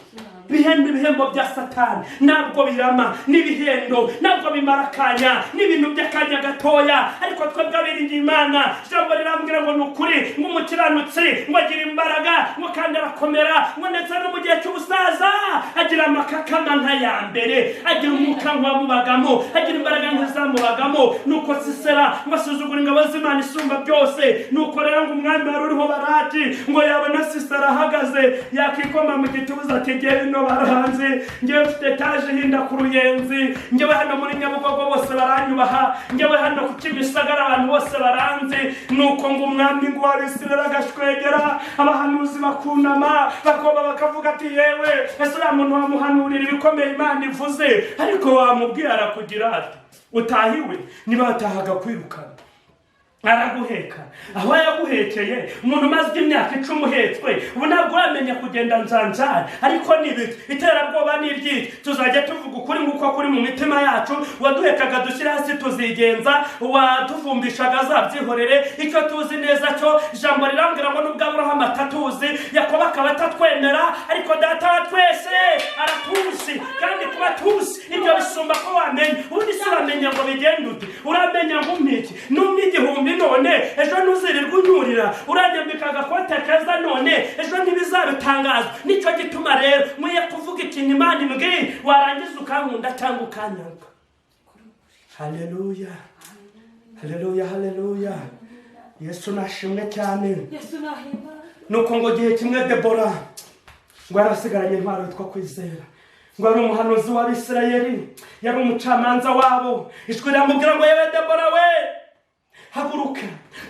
Ibihembo bya Satani ntabwo birama, n'ibihendo ntabwo bimara akanya, n'ibintu by'akanya gatoya. Ariko twebwe abiringiye Imana, ijambo rirambwira ngo ni ukuri, ngo umukiranutsi ngo agira imbaraga, ngo kandi arakomera, ngo ndetse no mu gihe cy'ubusaza agira amakakama nk'aya mbere, agira umwuka nk'uwamubagamo, agira imbaraga nk'izamubagamo. Nuko Sisera ngo asuzugura ingabo z'Imana isumba byose. Nuko rero ngo umwami wari uriho Baraki ngo yabona Sisera ahagaze, yakikoma mu gituza ati no barahanze, ngewe mfite taje hinda ku Ruyenzi, ngewe hano muri Nyabugogo bose baranyubaha, ngewe hano ku Kimisagara abantu bose baranze. Nuko ngo umwami ngo w'Abisirayeli agashwegera, abahanuzi bakunama bakoba bakavuga ati yewe ese uriya muntu wamuhanurira ibikomeye Imana ivuze, ariko wamubwira arakugira ati utahiwe. Niba atahaga kwirukana araguheka. Aho yaguhekeye umuntu maze imyaka 10 uhetswe, ubu ntabwo wamenya kugenda nzanzara. Ariko nibiki iterabwoba n'iryiki, tuzajya tuvuga ukuri nk'uko kuri mu mitima yacu. Waduhekaga dushyira hasi tuzigenza, watuvumbishaga zabyihorere. Icyo tuzi neza cyo ijambo rirambwira ngo nubwo Aburahamu atatuzi, Yakobo akaba atatwemera, ariko Data wa twese aratuzi. Kandi kuba tuzi ibyo bisumba ko wamenya. Ubundi si uramenya ngo bigende ute, uramenya ngo umiki n'umigihumbi none ejo ntuzirirwa unyurira, uranyambika agakote keza none ejo ntibizabitangaza. Nicyo gituma rero mwiye kuvuga ikintu Imana imbwiye, warangiza ukankunda cyangwa ukanyanga. Haleluya, haleluya, haleluya. Yesu nashimwe cyane. Nuko ngo gihe kimwe Debora ngo yarasigaranye intwaro yitwa kwizera, ngo ari umuhanuzi w'Abisirayeli, yari umucamanza wabo. Ijwi riramubwira ngo yewe Debora we, haguruka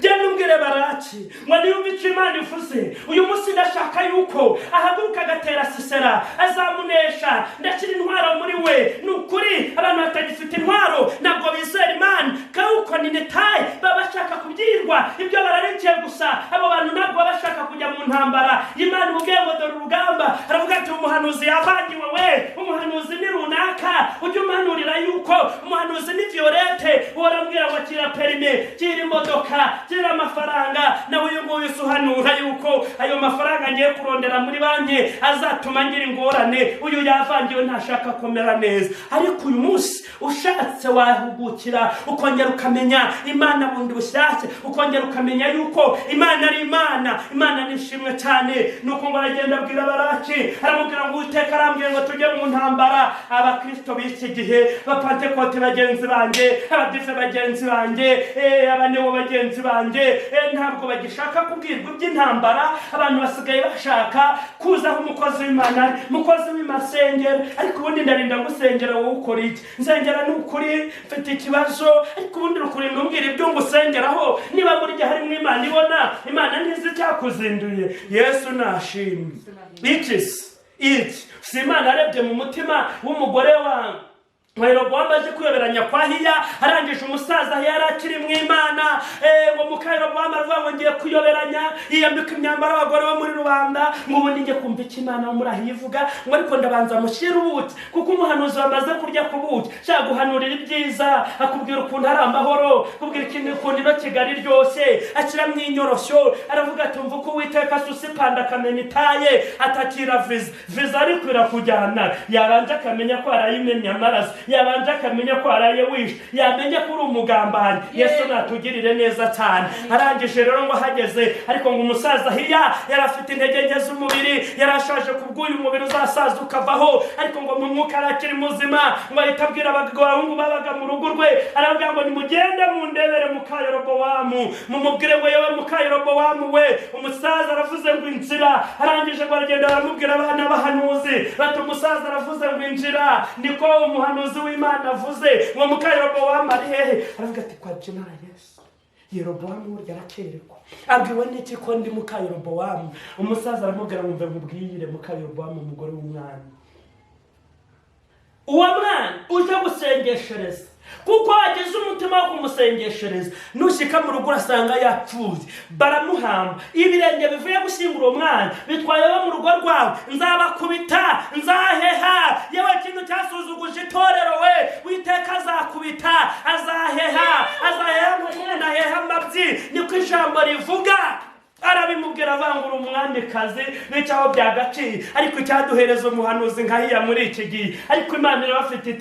genda umbwire Baraki ngo niyumve icyo Imana ivuze. Uyu munsi ndashaka yuko ahaguruka agatera Sisera, azamunesha. Ndashyira intwaro muri we. Ni ukuri abantu batagifite intwaro ntabwo bizera Imana, kuko ni netaye baba bashaka kubyirwa ibyo bararekeye gusa. Abo bantu ntabwo baba bashaka kujya mu ntambara. Imana imubwiye ngo dore urugamba, aravuga ati umuhanuzi yavangiwe we, umuhanuzi ni runaka, ujye umuhanurira yuko umuhanuzi ni Violette, urambwira ngo kira perime, kira imodoka, kira amafaranga. Nawe uyu nguyu usuhanura yuko ayo mafaranga ngiye kurondera muri banki azatuma ngira ingorane. Uyu yavangiwe ntashaka komera neza. Ariko uyu munsi ushatse wahugukira, ukongera ukamenya Imana bundi bushyashya, ukongera ukamenya yuko Imana ari Imana. Imana nishimwe cyane. Nuko ngo aragenda abwira Baraki, aramubwira ngo Uwiteka arambwiye ngo tujye mu ntambara. Abakristo b'iki gihe, Abapantekote bagenzi banjye, Abadive bagenzi banjye, Abanewo bagenzi bagenzi banjye ntabwo bagishaka kubwirwa iby'intambara. Abantu basigaye bashaka kuzaho umukozi w'Imana, umukozi w'imasengero. Ariko ubundi ndarinda ngusengera wowe ukora iki? Nsengera ni ukuri mfite ikibazo, ariko ubundi rukurinda umbwira ibyo ngusengeraho. Niba muri gihe harimo Imana ibona, Imana ntizi cyakuzinduye. Yesu nashimwe. Iki si Imana arebye mu mutima w'umugore wa Yerobowamu aje kuyoberanya kwa Ahiya, arangije umusaza yari akiri mu Imana. Ngo muka Yerobowamu aravuga ngo ngiye kuyoberanya, yiyambika imyambaro y'abagore bo muri rubanda. Ngo ubundi njye kumva icyo Imana wo muri Ahiya ivuga, ngo ariko ndabanza mushyire ubuki, kuko umuhanuzi wamaze kurya ku buki shaka guhanurira ibyiza, akubwira ukuntu ari amahoro, akubwira ikintu ukuntu ino Kigali ryose, akira mu inyoroshyo. Aravuga ati umva uko Uwiteka susipanda akamenya itaye, atakira viza ariko irakujyana. Yabanje akamenya ko arayimenya amaraso, yabanje akamenya ko araye wishe, yamenya ko uri umugambanyi. Yesu natugirire neza cyane. Arangije rero ngo hageze, ariko ngo umusaza Ahiya yari afite intege nke z'umubiri, yarashaje kubw'uyu mubiri uzasaza ukavaho, ariko ngo mu mwuka arakiri muzima. Ngo ahita abwira abahungu babaga mu rugo rwe, aravuga ngo nimugende mundebere muka Yerobowamu, mumubwire ngo yewe muka Yerobowamu we, umusaza aravuze ngo inzira. Arangije ngo aragenda baramubwira abana b'abahanuzi bati umusaza aravuze ngo inzira, niko umuhanuzi w'Imana avuze. Ngo muka Yerobowamu ari hehe? Aravuga ati kwa Jenara Yesu. Yerobowamu burya arakerekwa, abwiwe n'iki ko ndi muka Yerobowamu? Umusaza aramubwira ngo mve mubwire muka Yerobowamu umugore w'umwana. Uwo mwana uje gusengeshereza, kuko wagize umutima wo kumusengeshereza, nushika mu rugo urasanga yapfuye, baramuhamba. Ibirenge bivuye gushyingura uwo mwana bitwaye bo mu rugo rwawe, nzabakubita, nzaheha. Yewe kintu cyasuzuguje itorero we, Uwiteka azakubita, azaheha nk'umuntu aheha amabyi, niko ijambo rivuga. Arabimubwira avangura umwamikazi n'icyaho byagaciye, ariko icyaduhereza umuhanuzi nka Ahiya muri iki gihe. Ariko Imana irabafite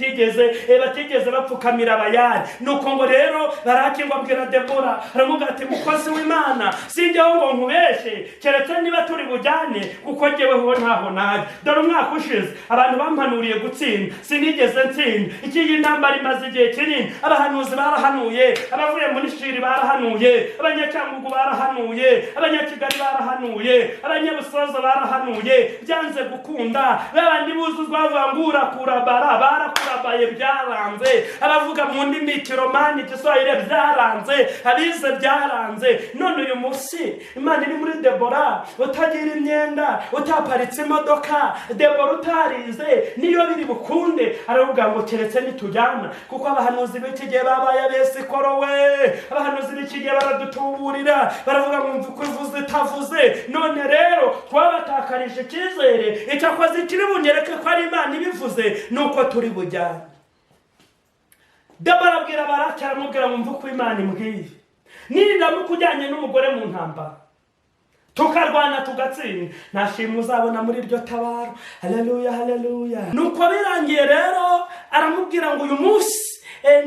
batigeze bapfukamira Abayali. Nuko ngo rero Baraki ngo abwira Debora, aravuga ati mukozi w'Imana, sinjyeho ngo nkubeshe, keretse niba turi bujyane, kuko jyeweho ntaho naje. Dore umwaka ushize abantu bampanuriye gutsinda, sinigeze ntsinda. Iki ntambara imaze igihe kinini, abahanuzi barahanuye, abavuye muri Shiri barahanuye, Abanyacangugu barahanuye, Abanyakigali barahanuye, Abanyabusozo barahanuye, byanze gukunda. Babandi buzuzwa bavangura kurabara, barakurabaye byaranze. Abavuga mu ndimi Kiromani, Giswahili byaranze, abize byaranze. None uyu munsi Imana iri muri Debora, utagira imyenda, utaparitse imodoka, Debora utarize, niyo biri bukunde. Aravuga ngo keretse nitujyana, kuko abahanuzi b'iki gihe babaye abesikoro we. Abahanuzi b'iki gihe baradutuburira, baravuga ngo mvuko uvuze itavuze. None rero twabatakarije icyizere, icyakoze kiri bunyereke ko ari Imana ibivuze, nuko turi bujyane. Debora abwira Baraki, aramubwira ngo mvuko Imana imbwiye, niramuka ujyanye n'umugore mu ntambara tukarwana tugatsinda, nashimwe uzabona muri iryo tabaro. Haleluya, haleluya. Nuko birangiye rero aramubwira ngo uyu munsi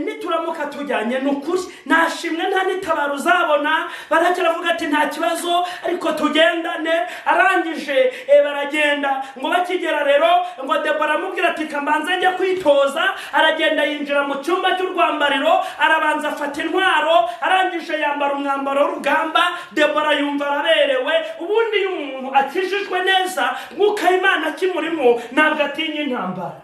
nituramuka tujyanye n'ukuri nashimwe nta nitabaro uzabona. Baraki aravuga ati nta kibazo, ariko tugendane. Arangije baragenda. Ngo bakigera rero ngo Debora aramubwira ati kambanze njya kwitoza. Aragenda yinjira mu cyumba cy'urwambariro, arabanza afata intwaro, arangije yambara umwambaro w'urugamba. Debora yumva araberewe. Ubundi iyo umuntu akijijwe neza, mwuka Imana kimurimo, ntabwo atinya intambara.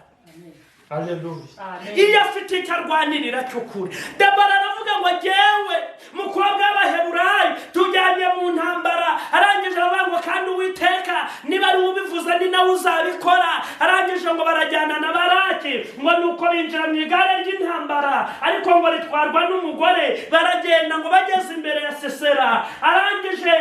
Haleluya. Iyo afite icyo arwanirira cy'ukuri. Debora aravuga ngo jyewe mukobwa w'Abaheburayo tujyanye mu ntambara. Arangije aravuga ngo kandi Uwiteka niba ari ubivuze ni nawe uzabikora. Arangije ngo barajyana na Baraki, ngo nuko binjira mu igare ry'intambara, ariko ngo ritwarwa n'umugore. Baragenda ngo bageze imbere ya Sisera. Arangije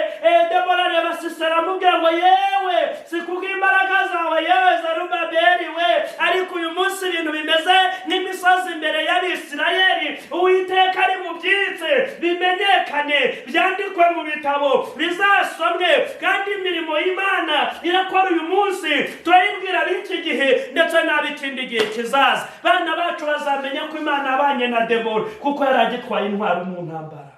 Debora areba Sisera amubwira ngo yewe sikubw'imbaraga zawe yewe Zerubabeli we, ariko uyu munsi ibintu bimeze n'imisozi imbere y'Abisirayeli. Uwiteka ari mu byitse bimenyekane, byandikwe mu bitabo, bizasomwe, kandi imirimo y'Imana irakora uyu munsi. Turayibwira b'iki gihe ndetse n'ab'ikindi gihe kizaza. Bana bacu bazamenya ko Imana yabanye na Debora, kuko yari agitwaye intwaro mu ntambara.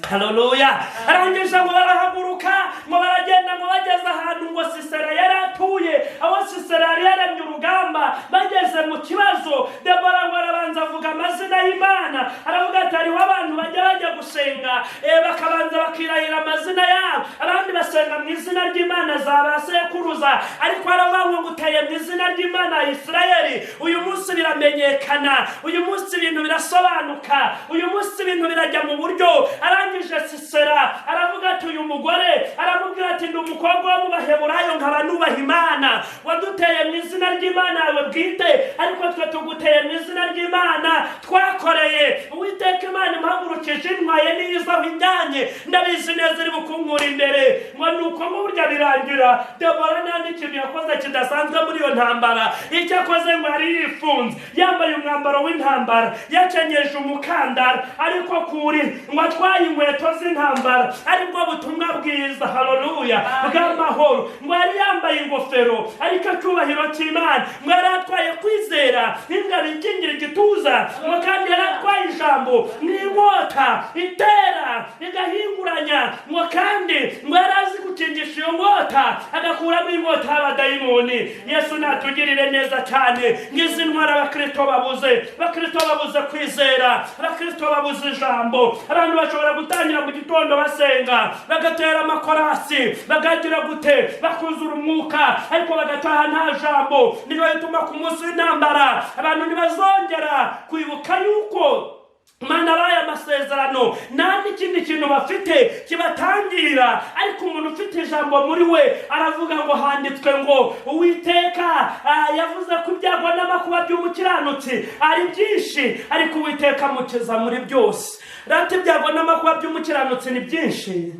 Haleluya. Arangije ngo barahaguruka, ngo baragenda, ngo bageze ahantu ngo Sisera yari atuye, aho Sisera yari yaramye urugamba. Bageze mu kibazo, Debora ngo arabanza avuga amazina y'Imana, aravuga ati hariho abantu bajya gusenga bakabanza bakirahira amazina yabo, abandi basenga mu izina ry'Imana za ba sekuruza, ariko aravuga ngo uteye mu izina ry'Imana ya Isirayeli. Uyu munsi biramenyekana, uyu munsi ibintu birasobanuka, uyu munsi ibintu birajya mu buryo. Arangije Sisera aravuga ati uyu mugore aramubwira ati ndi umukobwa wo mu Baheburayo, nkaba nubaha Imana, waduteye mu izina ry'Imana yawe bwite, ariko twe tuguteye mu izina ry'Imana twakoreye. Uwiteka Imana impagurukije intwaye n'izo bijyanye, ndabizi neza iri bukunkura imbere. Ngo nuko mu burya birangira Debora nta n'ikintu yakoze kidasanzwe muri iyo ntambara. Icyo akoze ngo yari yifunze, yambaye umwambaro w'intambara, yakenyeje umukandara, ariko kuri ngo atwaye inkweto z'intambara, aribwo butumwa bwiza, haleluya, bw'amahoro. Ngo yari yambaye ingofero, ariko icyubahiro cy'Imana. Ngo yari atwaye kwizera, ingabo ikingira igituza. Ngo kandi yari atwaye ijambo n'inkota itera igahinguranya. Ngo kandi ngo yari azi gukingisha iyo nkota, agakuramo inkota y'abadayimoni. Yesu natugirire neza cyane. Ngizi ntwara abakristo babuze kwizera, abakristo babuze ijambo. Abantu bashobora gutangira mu gitondo basenga, bagatera amakorasi, bagagira gute, bakuzura umwuka, ariko bagataha nta jambo. Niyo bituma ku munsi w'intambara abantu ntibazongera kwibuka yuko Imana abaye amasezerano nta n'ikindi kintu bafite kibatangira. Ariko umuntu ufite ijambo muri we aravuga ngo handitswe ngo Uwiteka yavuze ko ibyago n'amakuba by'umukiranutsi ari byinshi, ariko Uwiteka amukiza muri byose. Rata ibyago n'amakuba by'umukiranutsi ni byinshi,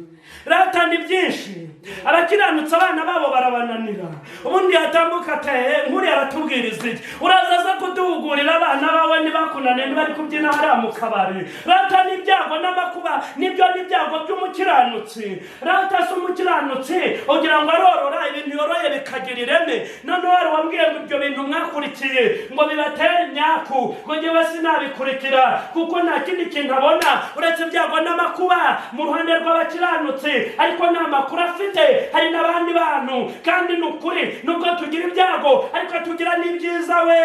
rata ni byinshi. Abakiranutsi abana babo barabananira. Ubundi yatambuka ate nkuri aratubwiriza iki? Urazaza kuduhugurira abana bawe nibakunane bari kubyina hariya mu kabari. Rata n'ibyago n'amakuba nibyo n'ibyago by'umukiranutsi. Rata si umukiranutsi ugira ngo arorora ibintu yoroye bikagira ireme. None wari wambwiye ngo ibyo bintu mwakurikiye ngo bibatere imyaku, ngo njyewe sinabikurikira kuko nta kindi kintu abona uretse ibyago n'amakuba mu ruhande rw'abakiranutsi. Ariko nta makuru afite. Hari n'abandi bantu kandi nukuri nubwo tugira ibyago ariko tugira n'ibyiza. We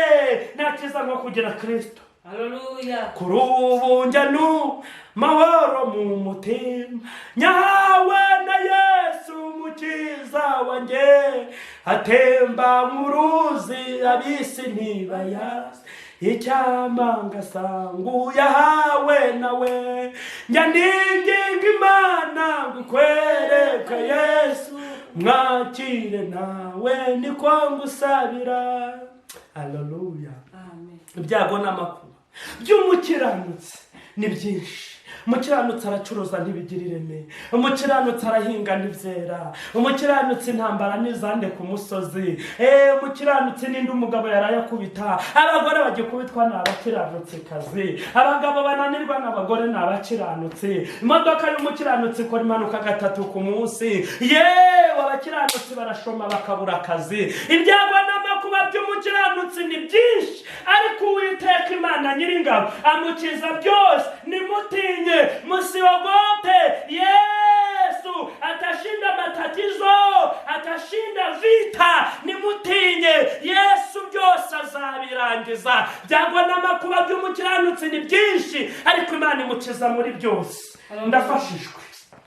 nta cyiza nko kugira Kristo. Haleluya. Kuri ubu njyanu mahoro mu mutima, nyahawe na Yesu umukiza wanjye, atemba mu ruzi abisi ntibayazi, icyama ngasangu yahawe nawe. Nyaninginga Imana ngukwereka Yesu, mwakire nawe niko ngusabira. Haleluya. Amen. Ibyago n'amakuba by'umukiranutsi ni byinshi. Umukiranutsi aracuruza ntibigira ireme, umukiranutsi arahinga ntibyera, umukiranutsi intambara n'izande ku musozi. Umukiranutsi n'indi umugabo yarayakubita, abagore bagikubitwa n'abakiranutsi kazi, abagabo bananirwa n'abagore n'abakiranutsi. Imodoka y'umukiranutsi ikora impanuka 3 ku munsi. Yewe abakiranutsi barashoma bakabura akazi. Ibyago n'amakuba by'umukiranutsi ni byinshi, ariko Uwiteka Imana Nyiringabo amukiza byose. Nimutinye, musiogope. Yesu atashinda matatizo, atashinda vita. Nimutinye, Yesu byose azabirangiza. Ibyago n'amakuba by'umukiranutsi ni byinshi, ariko Imana imukiza muri byose. Ndafashijwe.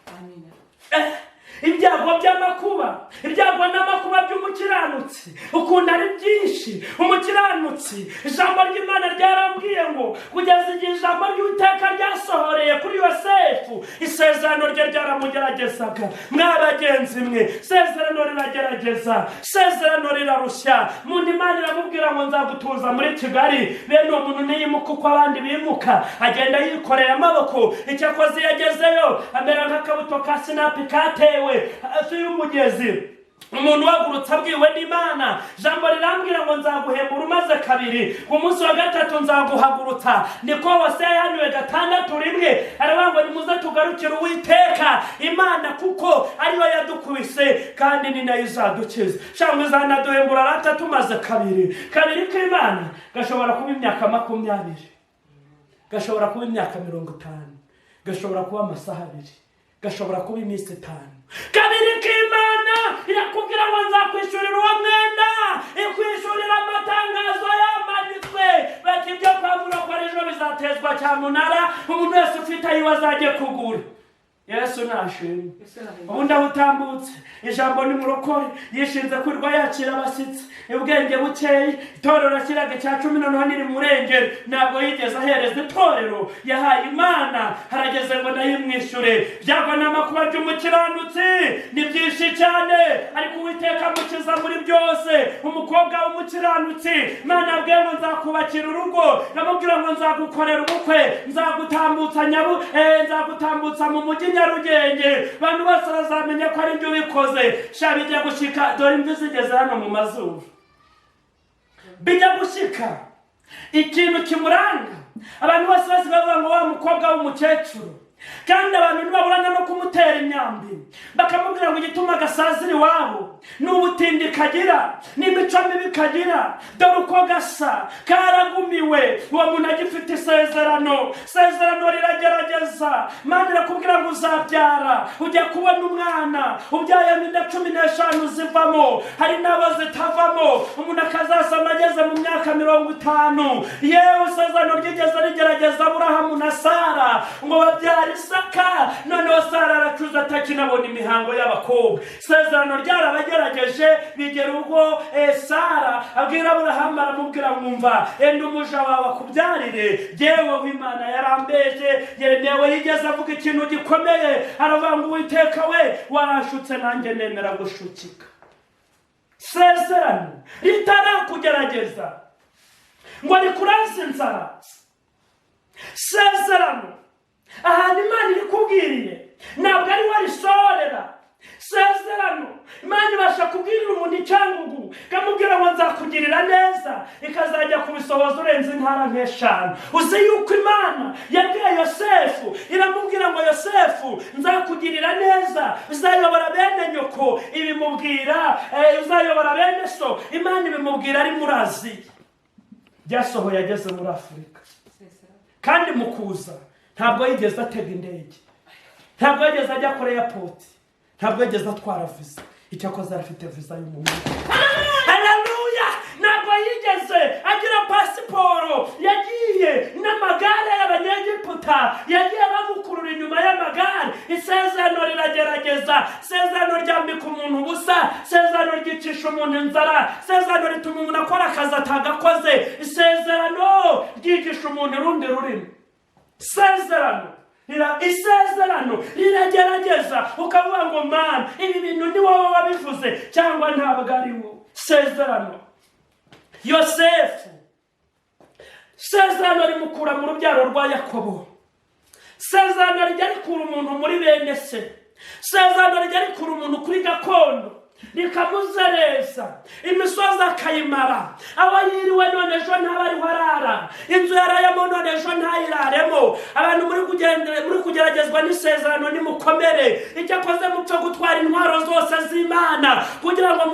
Amen. Ibyago by'amakuba, ibyago n'amakuba by'umukiranutsi ukunda ari byinshi. Umukiranutsi ijambo ry'Imana ryarambwiye ngo kugeza igihe ijambo ry'Uwiteka ryasohoreye kuri Yosefu, isezerano rye ryaramugeragezaga. Mwabagenzi mwe, isezerano riragerageza, isezerano rirarushya. Mundi Imana iramubwira ngo nzagutuza muri Kigali. Bene umuntu niyimuka uko abandi bimuka, agenda yikoreye amaboko. Icyakoze yagezeyo amera nk'akabuto ka sinapi katewe hafi y'umugezi. Umuntu wagurutse abwiwe n'Imana, jambo rirambwira ngo nzaguhembura umaze 2, ku munsi wa 3 nzaguhagurutsa. Niko Hosea yahanuwe 6:1 aravuga ngo nimuze tugarukire Uwiteka Imana kuko ariyo yadukubise kandi ni nayo izadukiza. Cyangwa izanaduhembura rata tumaze 2 k'Imana gashobora kuba imyaka 20, gashobora kuba imyaka 50, gashobora kuba amasaha 2, gashobora kuba iminsi 5. Kabiri k'Imana irakubwira ngo nzakwishyurira uwo mwenda, ikwishyurira amatangazo yamanitswe. Bati ibyo Pawulo akora ejo bizatezwa cyamunara, umuntu wese ufite ayiwe azajye kugura. Yesu nashimwe. Ubundi aho utambutse ijambo ni murokore yishinze kwirwa yakira abashyitsi, ubwenge bukeye. Itorero rashyiraga cya 10 noneho niri murengere, ntabwo yigeze ahereza itorero yahaye Imana. Harageze ngo nayimwishyure. Byagwa n'amakuba by'umukiranutsi ni byinshi cyane, ariko Uwiteka amukiza muri byose. Umukobwa w'umukiranutsi Imana abwiye ngo nzakubakira urugo, namubwira ngo nzagukorera ubukwe, nzagutambutsa mu mujyi Nyarugenge, abantu bose bazamenya ko ari byo bikoze. Sha bijya gushika, dore imvi zigeze hano mu mazuru. Bijya gushika ikintu kimuranga, abantu bose bavuga ngo wa mukobwa w'umukecuru, kandi abantu ntibaburana no kumutera imyambi, bakamubwira ngo igituma gasazira iwabo n'ubutindi kagira n'imico mibi kagira, dore uko gasa karagumiwe. Uwo muntu agifite isezerano riragerageza. Imana irakubwira ngo uzabyara, ujya kubona umwana, ubyaye inda 15 zivamo, hari n'abo zitavamo. Umuntu akazasama ageze mu myaka 50. Yewe isezerano ryigeze rigerageza Aburahamu na Sara ngo babyare Isaka, noneho Sara aracuza atakinabona imihango y'abakobwa. Isezerano ryarabagerageje, bigera ubwo Sara abwira Aburahamu, aramubwira mwumva, enda umuja wawe akubyarire. Yewe w'Imana yarambeje. Yewe yigeze avuga ikintu gikomeye, aravuga ngo Uwiteka we warashutse, nanjye nemera gushukika. Isezerano ritarakugerageza ngo rikuranse inzara. Isezerano ahantu Imana irikubwiriye ntabwo ari warisorera. Isezerano Imana ibasha kubwirira umuntu icyangugu, ikamubwira ngo nzakugirira neza, ikazajya kubisohoza urenze intara nk'eshanu. Uzi yuko Imana yabwiye Yosefu, iramubwira ngo Yosefu nzakugirira neza, uzayobora bene nyoko. Ibimubwira uzayobora bene so, Imana ibimubwira ari muri Aziya. Byasohoye ageze muri Afurika, kandi mu kuza ntabwo yigeze atega indege, ntabwo yigeze ajya kuri airport, ntabwo yigeze atwara visa. Icyakoze arafite visa y'umuntu. Haleluya! Ntabwo yigeze agira pasiporo. Yagiye n'amagare y'Abanyegiputa, yagiye bamukurura inyuma y'amagare. Isezerano riragerageza. Isezerano ryambika umuntu ubusa. Isezerano ryicisha umuntu inzara. Isezerano rituma umuntu akora akazi atagakoze. Isezerano ryigisha umuntu urundi rurimi. Isezerano riragerageza, ukavuga ngo Mana, ibi bintu ni wowe wabivuze cyangwa ntabwo ari wowe. Isezerano Yosefu, isezerano rimukura mu rubyaro rwa Yakobo. Isezerano rijya rikura umuntu muri bene se. Isezerano rijya rikura umuntu kuri gakondo, rikamuzereza imisozi akayimara. Aho yiriwe none ejo ntabari warara, inzu yarayemo none ejo ntayiraremo. Abantu muri kugeragezwa n'isezerano nimukomere. Icyakoze mupfa gutwara intwaro zose z'Imana kugira ngo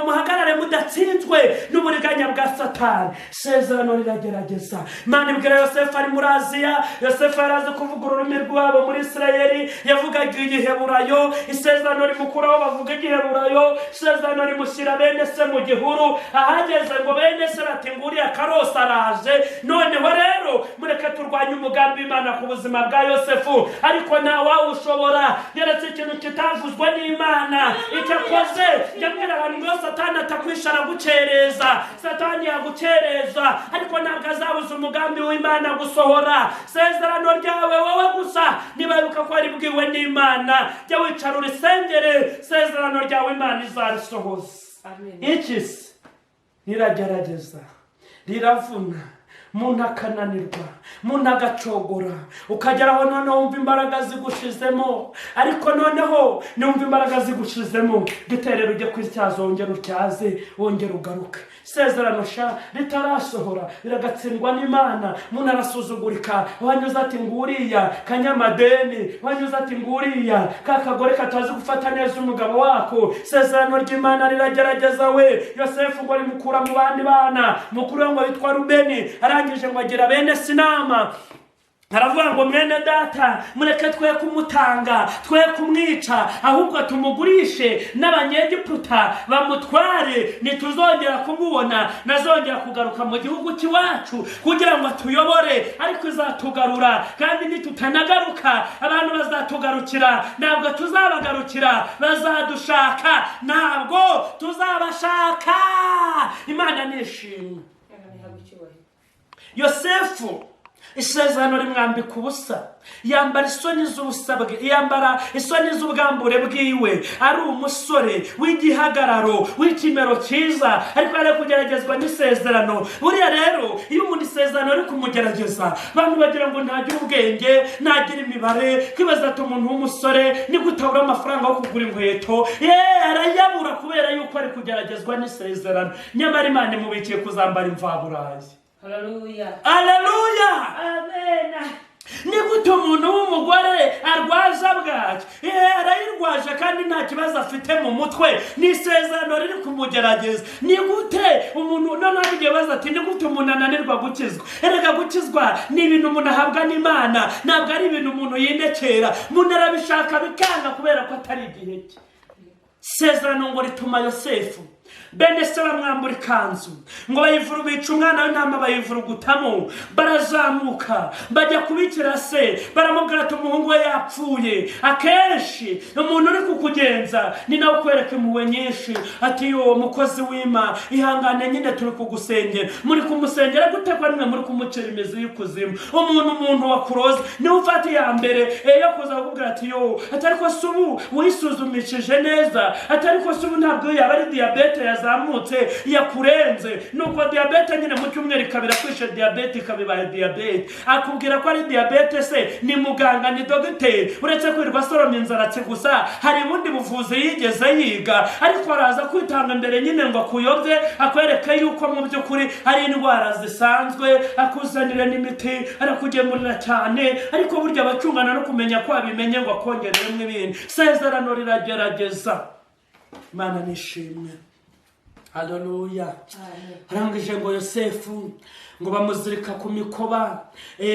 muhagarare mudatsinzwe n'uburiganya bwa Satani. Isezerano riragerageza. Imana ibwira Yosefu ari muri Aziya. Yosefu yarazi kuvuga ururimi rwabo muri Isirayeli, yavugaga igiheburayo. Isezerano rimukuraho bavuga igiheburayo. Isezerano rimushyira bene se mu gihuru. Ahageze ngo bene se bati nguriya Karosi araje. Noneho rero mureke turwanye umugambi w'Imana ku buzima bwa Yosefu, ariko ntawe ushobora yeretse ikintu kitavuzwe n'Imana. Icyakoze yabwira abantu ngo Satani atakwishara gukereza. Satani yagukereza, ariko ntabwo azabuza umugambi w'Imana gusohora. Isezerano ryawe wowe gusa nibaruka ko ari bwiwe n'Imana, jya wicara urisengere. Isezerano ryawe Imana izarisohoza. Ikisi riragerageza, riravuna, umuntu akananirwa, umuntu agacogora, ukageraho noneho wumva imbaraga zigushizemo. Ariko noneho numva imbaraga zigushizemo, giterera ujye kwityaza, wongera utyaze, wongera ugaruke. Isezerano ritarasohora biragatsindwa n'Imana. Umuntu arasuzugurika, wanyuze ati nguriya kanyamadeni, wanyuze ati nguriya kakagore katazi gufata neza umugabo wako. Isezerano ry'Imana riragerageza. We Yosefu ngo rimukura mu bandi bana, mukuru we ngo yitwa Rubeni, arangije ngo agira bene Sinama. haravuga ngo mwene data mureke twe kumutanga twe kumwica ahubwo tumugurishe n'abanyegiputa bamutware nituzongera kumubona nazongera kugaruka mu gihugu cy'iwacu kugira ngo tuyobore ariko izatugarura kandi nitutanagaruka abantu bazatugarukira ntabwo tuzabagarukira bazadushaka ntabwo tuzabashaka Imana nishimwe Yosefu isezerano rimwambika ubusa yambara isoni z'ubusa bwe yambara isoni z'ubwambure bwiwe ari umusore w'igihagararo w'ikimero cyiza ariko ari kugeragezwa n'isezerano buriya rero iyo umuntu isezerano ari kumugerageza abantu bagira ngo ntagira ubwenge ntagira imibare kwibaza ati umuntu w'umusore ni gutabura amafaranga yo kugura inkweto arayabura kubera yuko ari kugeragezwa n'isezerano nyamara Imana imubikiye kuzambara imvaburayi. Hallelujah. Hallelujah. Amen. Ni gute umuntu w'umugore arwaza bwaki arayirwaje kandi nta kibazo afite mu mutwe n'isezerano riri kumugerageza ni gute umuntu none agiye baza ati ni gute umuntu ananirwa gukizwa erega gukizwa ni ibintu umuntu ahabwa n'Imana ntabwo ari ibintu umuntu yindekera umuntu arabishaka bikanga kubera ko atari igihe cye isezerano ngo rituma Yosefu bene se bamwambura ikanzu ngo bayivura bica umwana w'intama bayivurugutamo barazamuka bajya kubikira se baramubwira ati umuhungu we yapfuye akenshi umuntu uri kukugenza ni nawe ukwereka impuhwe nyinshi ati yo mukozi w'Imana ihangane nyine turi kugusengera muri kumusengera gute ko nimwe muri kumucira imizi y'ikuzimu umuntu wakuroza ni ufata ya mbere yo kuza kukubwira ati yo atari ko subu wisuzumishije neza atari ko subu ntabwo yaba ari diabete yazamutse yakurenze nuko diabete nyine mu cyumweru ikabira kwishe diabete ikabibaye diabete akubwira ko ari diabete se ni muganga ni dogiteri uretse kwirirwa soroma inzaratsi gusa hari ubundi buvuzi yigeze yiga ariko araza kwitanga mbere nyine ngo akuyobye akwereke yuko mu by'ukuri ari indwara zisanzwe akuzanira n'imiti arakugemurira cyane ariko burya abacungana no kumenya ko abimenye ngo akongereremo ibindi sezerano riragerageza Imana nishimwe. Hallelujah. Harangije ngo Yosefu ngo bamuzirika ku mikoba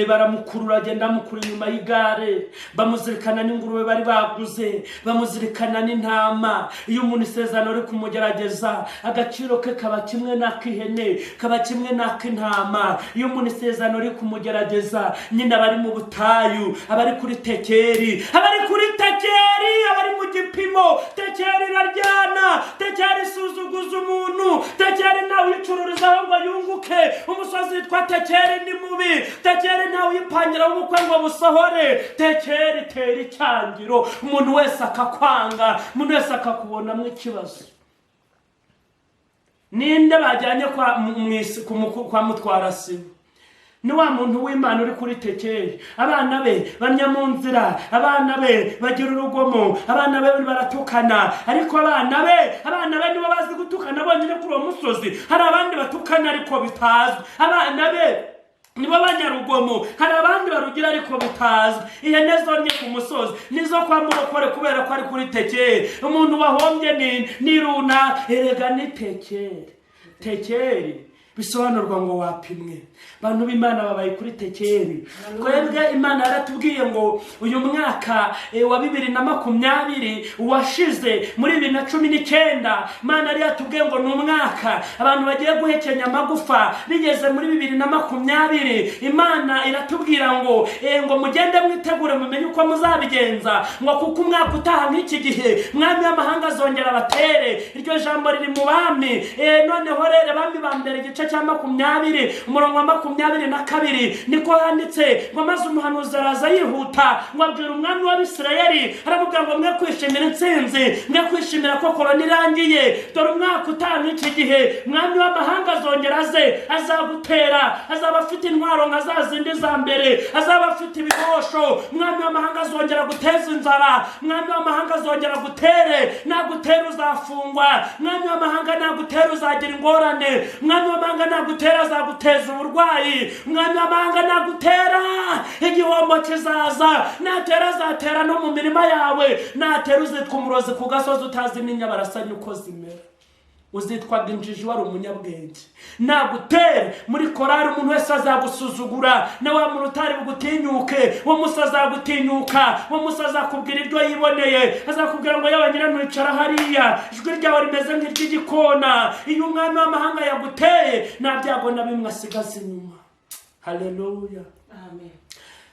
baramukurura agenda mukuru inyuma y'igare bamuzirikana n'ingurube bari baguze bamuzirikana n'intama iyo umuntu isezerano uri kumugerageza agaciro ke kaba kimwe n'akihene kaba kimwe n'ak'intama iyo umuntu isezerano uri kumugerageza nyine abari mu butayu abari kuri tekeri abari mu gipimo tekeri iraryana tekeri isuzuguza umuntu tekeri nawe yicururizaho ngo yunguke umusozi witwa tekeri ni mubi tekeri nawe uyipangira ubukwe ngo busohore tekeri tera icyangiro umuntu wese akakwanga umuntu wese akakubonamo ikibazo ninde bajyanye kwa mutwara sibo ni wa muntu w'Imana uri kuri tekeri abana be banya mu nzira abana be bagira urugomo abana be baratukana ariko abana be nibo bazi gutukana bonyine kuri uwo musozi hari abandi batukana ariko bitazwi abana be nibo banyarugomo hari abandi barugira ariko bitazwi ihene zonye ku musozi nizo kwa murokore kubera ko ari kuri tekeri umuntu wahombye ni runa erega ni tekeri bisobanurwa ngo wapimwe bantu b'Imana babaye kuri tekeri twebwe Imana yaratubwiye ngo uyu mwaka wa 2020 washize muri 2019 Imana yari yatubwiye ngo n'umwaka abantu bagiye guhekenya amagufa bigeze muri 2020 Imana iratubwira ngo mugende mwitegure mumenye uko muzabigenza ngo kuko umwaka utaha nk'iki gihe mwami w'amahanga azongera batere iryo jambo riri mu bami noneho rero bami bambere igice cya 20 umurongo wa 22 niko handitse ngo maze umuhanuzi araza yihuta ngo abwira umwami w'Abisirayeli aramubwira ngo mwe kwishimira intsinzi mwe kwishimira ko korona irangiye dore umwaka utaha iki gihe mwami w'amahanga azongera azagutera azaba afite intwaro nka za zindi za mbere azaba afite ibigosho mwami w'amahanga azongera guteza inzara mwami w'amahanga azongera gutere nagutera uzafungwa mwami w'amahanga nagutera uzagira ingorane mwami w'amahanga nagutera azaguteza uburwayi umwami w'amahanga nagutera igihombo kizaza natera azatera no mu mirima yawe natera uzitwa umurozi ku gasozi utazi n'inyabarasanya uko zimera uzitwaga injiji wari umunyabwenge. Nagutere muri korari umuntu wese azagusuzugura, na wa muntu utari bugutinyuke wo musa azagutinyuka, wo musa azakubwira ibyo yiboneye, azakubwira ngo yawe nyiranwicara hariya, ijwi ryawe rimeze nk'iry'igikona. Iyo umwami w'amahanga yaguteye nta byago na bimwe asigaza inyuma. Haleluya, amen.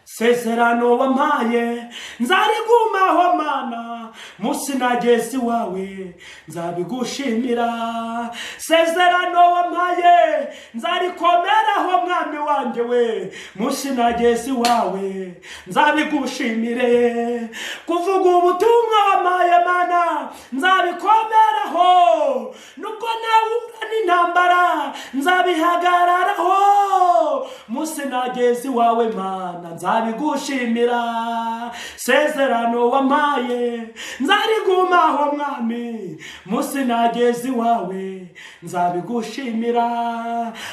Sezerano wampaye nzarigumaho Mana, musi nageze iwawe nzabigushimira. Sezerano wampaye nzarikomeraho Mwami wanjye we, musi nageze iwawe nzabigushimire. Kuvuga ubutumwa wampaye Mana nzabikomeraho, nubwo nahura n'intambara nzabihagararaho. Musi nageze iwawe Mana nzabigushimira. Sezerano wampaye nzarigumaho Mwami, musi nageze iwawe nzabigushimira.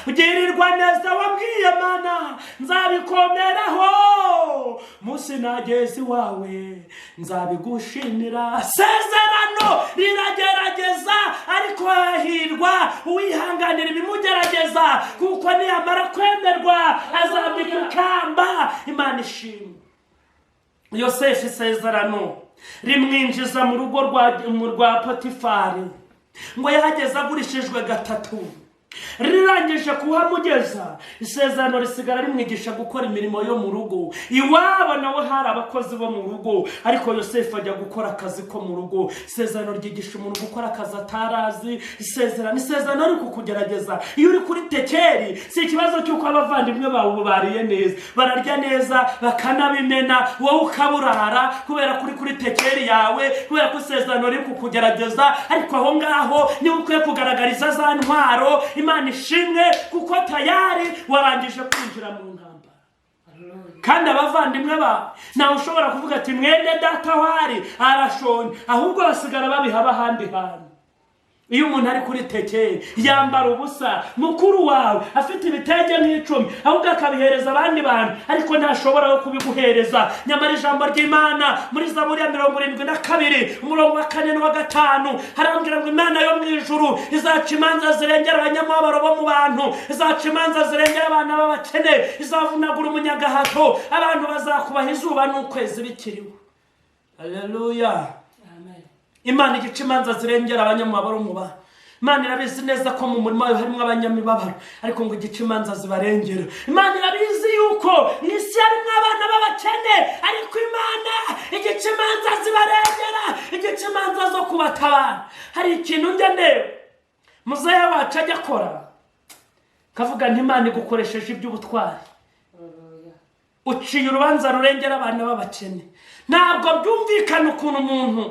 Ugirirwa neza wambwiye Mana nzabikomeraho, musi nageze iwawe nzabigushimira. Sezerano riragerageza ariko hahirwa uwihanganira ibimugerageza, kuko niyamara kwemerwa azambika ikamba. Imana ishimwe. Yosefu isezerano rimwinjiza mu rugo rwa Potifari, ngo yahageze agurishijwe gatatu. Rirangije kuhamugeza, isezerano risigara rimwigisha gukora imirimo yo mu rugo. Iwabo nawe hari abakozi bo mu rugo, ariko Yosefu ajya gukora akazi ko mu rugo. Isezerano ryigisha umuntu gukora akazi atarazi. Isezerano ari kukugerageza. Iyo uri kuri tekeri, si ikibazo cy'uko abavandimwe bawe bariye neza, bararya neza bakanabimena, wowe ukaburara kubera kuri tekeri yawe, kubera ko isezerano riri kukugerageza. Ariko aho ngaho niwe ukwiye kugaragariza za ntwaro. Imana ishimwe kuko tayari warangije kwinjira mu ntambara. Kandi abavandimwe ba nawe ushobora kuvuga ati mwene data wari arashonye, ahubwo basigara babiha ahandi hantu. Iyo umuntu ari kuri tekeri yambara ubusa, mukuru wawe afite ibitenge nk'icumi, ahubwo akabihereza abandi bantu, ariko ntashobora kubiguhereza. Nyamara ijambo ry'Imana muri Zaburi ya 72 umurongo wa 4 n'uwa 5 harambwira ngo Imana yo mu ijuru izaca imanza zirengera abanyamabaro bo mu bantu, izaca imanza zirengera abana b'abakene, izavunagura umunyagahato, abantu bazakubaha izuba n'ukwezi bikiriho. Haleluya. Imana igica imanza zirengera abanyamabaro mu bantu. Imana irabizi neza ko mu murimo wayo harimo abanyamibabaro, ariko ngo igica imanza zibarengera. Imana irabizi yuko isi harimo abana b'abakene, ariko Imana igica imanza zibarengera, igica imanza zo kubatabara. Hari ikintu njya ndeba muzehe wacu ajya akora, kavuga nti Imana igukoresheje iby'ubutwari, uciye urubanza rurengera abana b'abakene. Ntabwo byumvikana ukuntu umuntu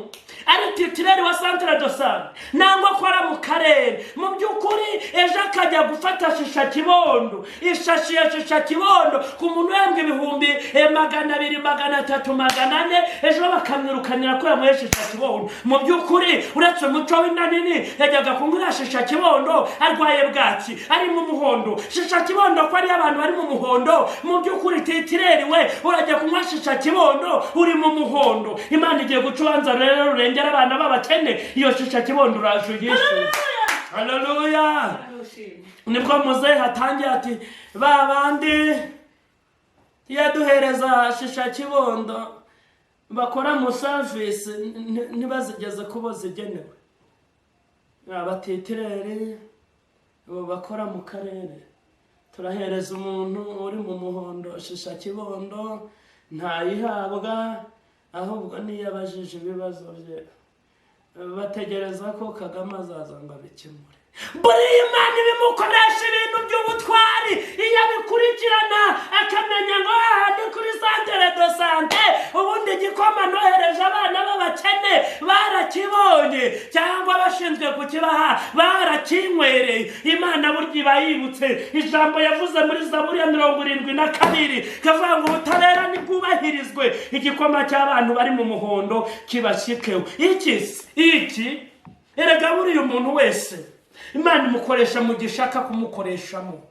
ari titireri wa Centre de Santé nangwa akora mu karere, mu by'ukuri ejo akajya gufata shisha kibondo, ishashi ya shisha kibondo ku muntu yambwe ibihumbi 200, 300, 400, ejo bakamwirukanira ko yamuhe shisha kibondo. Mu by'ukuri uretse umuco w'inanini yajyaga kunywa shisha kibondo arwaye bwaki, ari mu muhondo. Shisha kibondo ko ari abantu bari mu muhondo, mu by'ukuri titireri we urajya kunywa shisha kibondo uri mu muhondo. Imana igiye gucubanza rero rurengera abana b'abakene, iyo shisha kibondo uraje uyishyura. Haleluya. Nibwo muzehe hatangiye ati babandi yaduhereza shisha kibondo bakora mu service ntibazigeze kubo zigenewe. Abatitireri bakora mu karere, turahereza umuntu uri mu muhondo shisha kibondo ntayihabwa, ahubwo niyo abajije ibibazo bye bategereza ko Kagame azaza ngo abikemure. Buriya Imana ibimukoresha ibintu by'ubutwari, iyo abikurikirana akamenya ngo ndi kuri Centre de Santé, ubundi igikoma nohereje abana b'abakene barakibonye, cyangwa abashinzwe kukibaha barakinywereye. Imana burya iba yibutse ijambo yavuze muri Zaburi ya 72 kavuga ngo ubutabera nibwubahirizwe, igikoma cy'abantu bari mu muhondo kibashikeho. Iki erega buriya umuntu wese Imana imukoresha mu gishaka kumukoreshamo.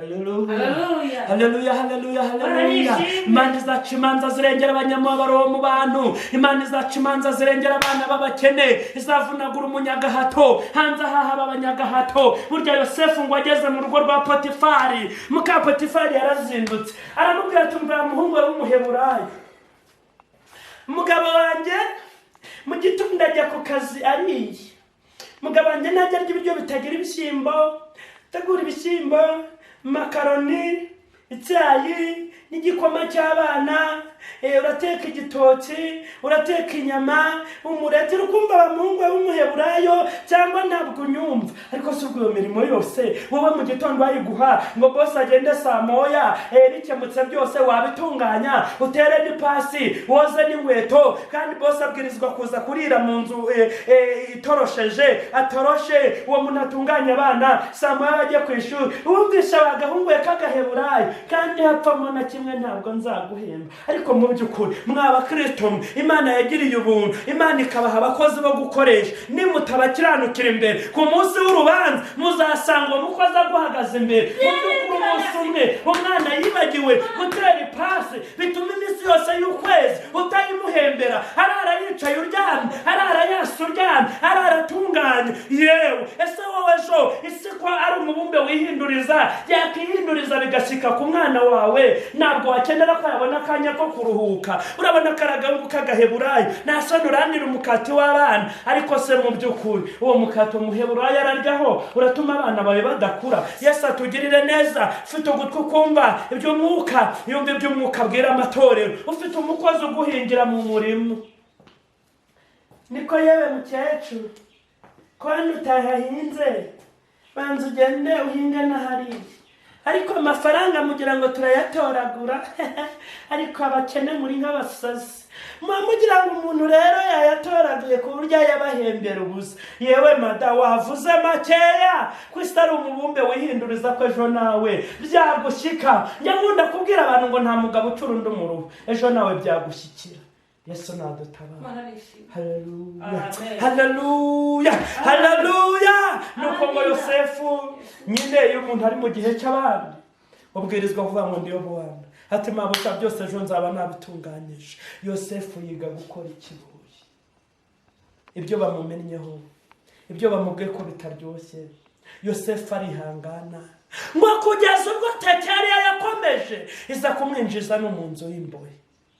Haleluya, haleluya, haleluya, haleluya. Imana izaca imanza zirengera abanyamubabaro mu bantu. Imana izaca imanza zirengera abana b'abakene. Izavunagura umunyagahato. Hanze aha haba abanyagahato. Burya Yosefu ngo ageze mu rugo rwa Potifari, muka Potifari yarazindutse aramubwira ati umva muhungu w'umuheburayo, mugabo wanjye mu gitondo ajya ku kazi ariye. Mugabo wanjye ntajya arya ibiryo bitagira ibishyimbo, tegura ibishyimbo, makaroni, icyayi n'igikoma cy'abana, urateka igitoki, urateka inyama, umureti. Urukumva bamuhungu w'umuheburayo cyangwa ntabwo unyumva? Ariko si ubwo iyo mirimo yose wowe mu gitondo wayiguha ngo boss agende saa moya, bikemutse byose wabitunganya, utere n'ipasi, woze n'inkweto, kandi boss abwirizwa kuza kurira mu nzu itorosheje, atoroshe. Uwo muntu atunganya abana saa moya bajye ku ishuri. Wumvisha bagahunguye k'agaheburayo kandi hapfamo na kimwe ntabwo nzaguhemba. Ariko mu by'ukuri mwaba Kristo, Imana yagiriye ubuntu, Imana ikabaha abakozi bo gukoresha. Nimutabakiranukira imbere ku munsi w'urubanza, muzasanga uwo mukozi aguhagaze imbere. Mu by'ukuri umunsi umwe umwana yibagiwe gutera ipasi, bituma iminsi yose y'ukwezi utayimuhembera. Arara yicaye uryamye, arara yasa uryamye, arara atunganye. Yewe ese wowe ejo isi ko ari umubumbe wihinduriza, yakihinduriza bigashyika ku mwana wawe, ntabwo wakenera ko yabona akanya ko kuruhuka? Urabona akaragangu k'agaheburayo nasonuranira umukati w'abana. Ariko se mu by'ukuri uwo mukati umuheburayo araryaho uratuma abana bawe badakura? Yesu atugirire neza. Ufite ugutwi ukumva iby'umwuka, yumva iby'umwuka abwira amatorero. Ufite umukozi uguhingira mu murimo. Niko yewe mukecuru, ko hano utahahinze, banza ugende uhinge n'ahariya. Ariko amafaranga mugira ngo turayatoragura. Ariko abakene muri nk'abasazi. Mugira ngo umuntu rero yayatoraguye ku buryo yabahembera ubusa. Yewe mada, wavuze makeya ko isi ari umubumbe wihinduriza ko ejo nawe byagushyika. Njya nkunda kubwira abantu ngo nta mugabo ucura undi umuruho, ejo nawe byagushyikira. Yesu nadutabara. Haleluya, haleluya, haleluya. Nuko ngo Yosefu nyine iyo umuntu ari mu gihe cy'abandi ubwirizwa kuvuga ngo ndiyo Bwana, ati mabuja byose ejo nzaba nabitunganyije. Yosefu yiga gukora ikibuye. Ibyo bamumennyeho, ibyo bamubwiye ko bitaryoshye, Yosefu arihangana ngo kugeza ubwo Tekeri yakomeje iza kumwinjiza no mu nzu y'imbohe.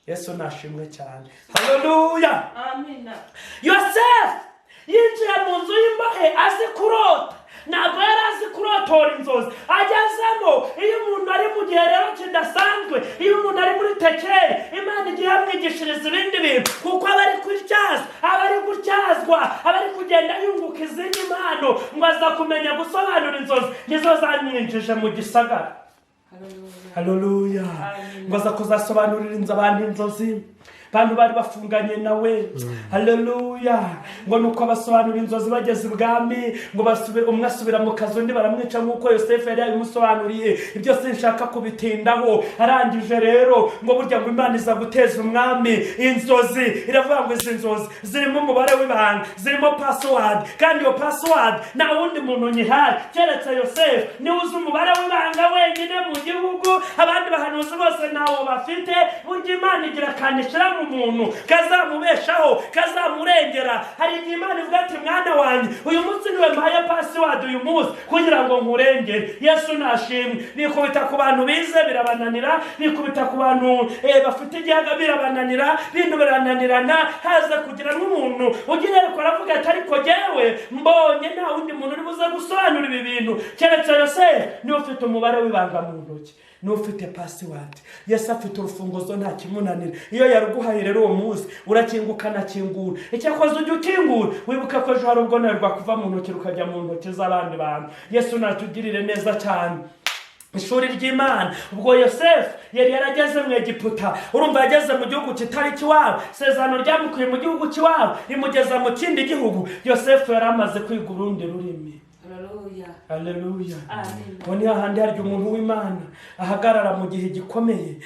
Yesu nashimwe cyane. Haleluya, amina. Yosefu yinjiye mu nzu y'imbohe azi kurota. Ntabwo yari azi kurotora inzozi. Agezemo iyo umuntu ari mu gihe rero kidasanzwe, iyo umuntu ari muri Tekeri, Imana igiye amwigishiriza ibindi bintu, kuko aba ari kutyaza, aba ari gutyazwa, aba ari kugenda yunguka izindi mpano, ngo aza kumenya gusobanura inzozi nizo zamwinjije mu gisagara. Haleluya. Ngo aza kuzasobanurira abantu inzozi abantu bari bafunganye nawe. Haleluya. Ngo nuko basobanura inzozi bageze ibwami, ngo basubire umwe asubira mu kazi undi baramwica nk'uko Yosefu yari yabimusobanuriye. Ibyo sinshaka kubitindaho. Arangije rero ngo burya ngo Imana iza guteza umwami inzozi. Iravuga ngo izi nzozi zirimo umubare w'ibanga, zirimo password, kandi iyo password nta wundi muntu nyihaye keretse Yosefu. Niwe uzi umubare w'ibanga wenyine mu gihugu, abandi bahanuzi bose ntawo bafite. Burya Imana igira kanishyira umuntu kazamubeshaho, kazamurengera. Hari igihe Imana ivuga ati mwana wanjye uyu munsi niwe mpaye password uyu munsi kugira ngo nkurengere. Yesu nashimwe. Bikubita ku bantu bize birabananira, bikubita ku bantu bafite igihaga birabananira, bintu birananirana. Haza kugira n'umuntu ugira ariko aravuga ati ariko jewe mbonye nta wundi muntu uri buze gusobanura ibi bintu keretse Yosefu. Niwe ufite umubare w'ibanga mu ntoki, n'ufite password. Yesu afite urufunguzo nta kimunanira. Iyo yaruguhaye rero uwo munsi urakinguka nakingura. Icyakoze ujye ukingura wibuka ko ejo hari ubwo narwa kuva mu ntoki rukajya mu ntoki z'abandi bantu. Yesu natugirire neza cyane. Ishuri ry'Imana. Ubwo Yosefu yari yarageze mu Egiputa, urumva yageze mu gihugu kitari kiwabo. Sezano ryamukuye mu gihugu kiwabo rimugeza mu kindi gihugu. Yosefu yari amaze kwiga urundi rurimi. Haleluya. Ngo ni hahandi harya umuntu w'Imana ahagarara mu gihe gikomeye,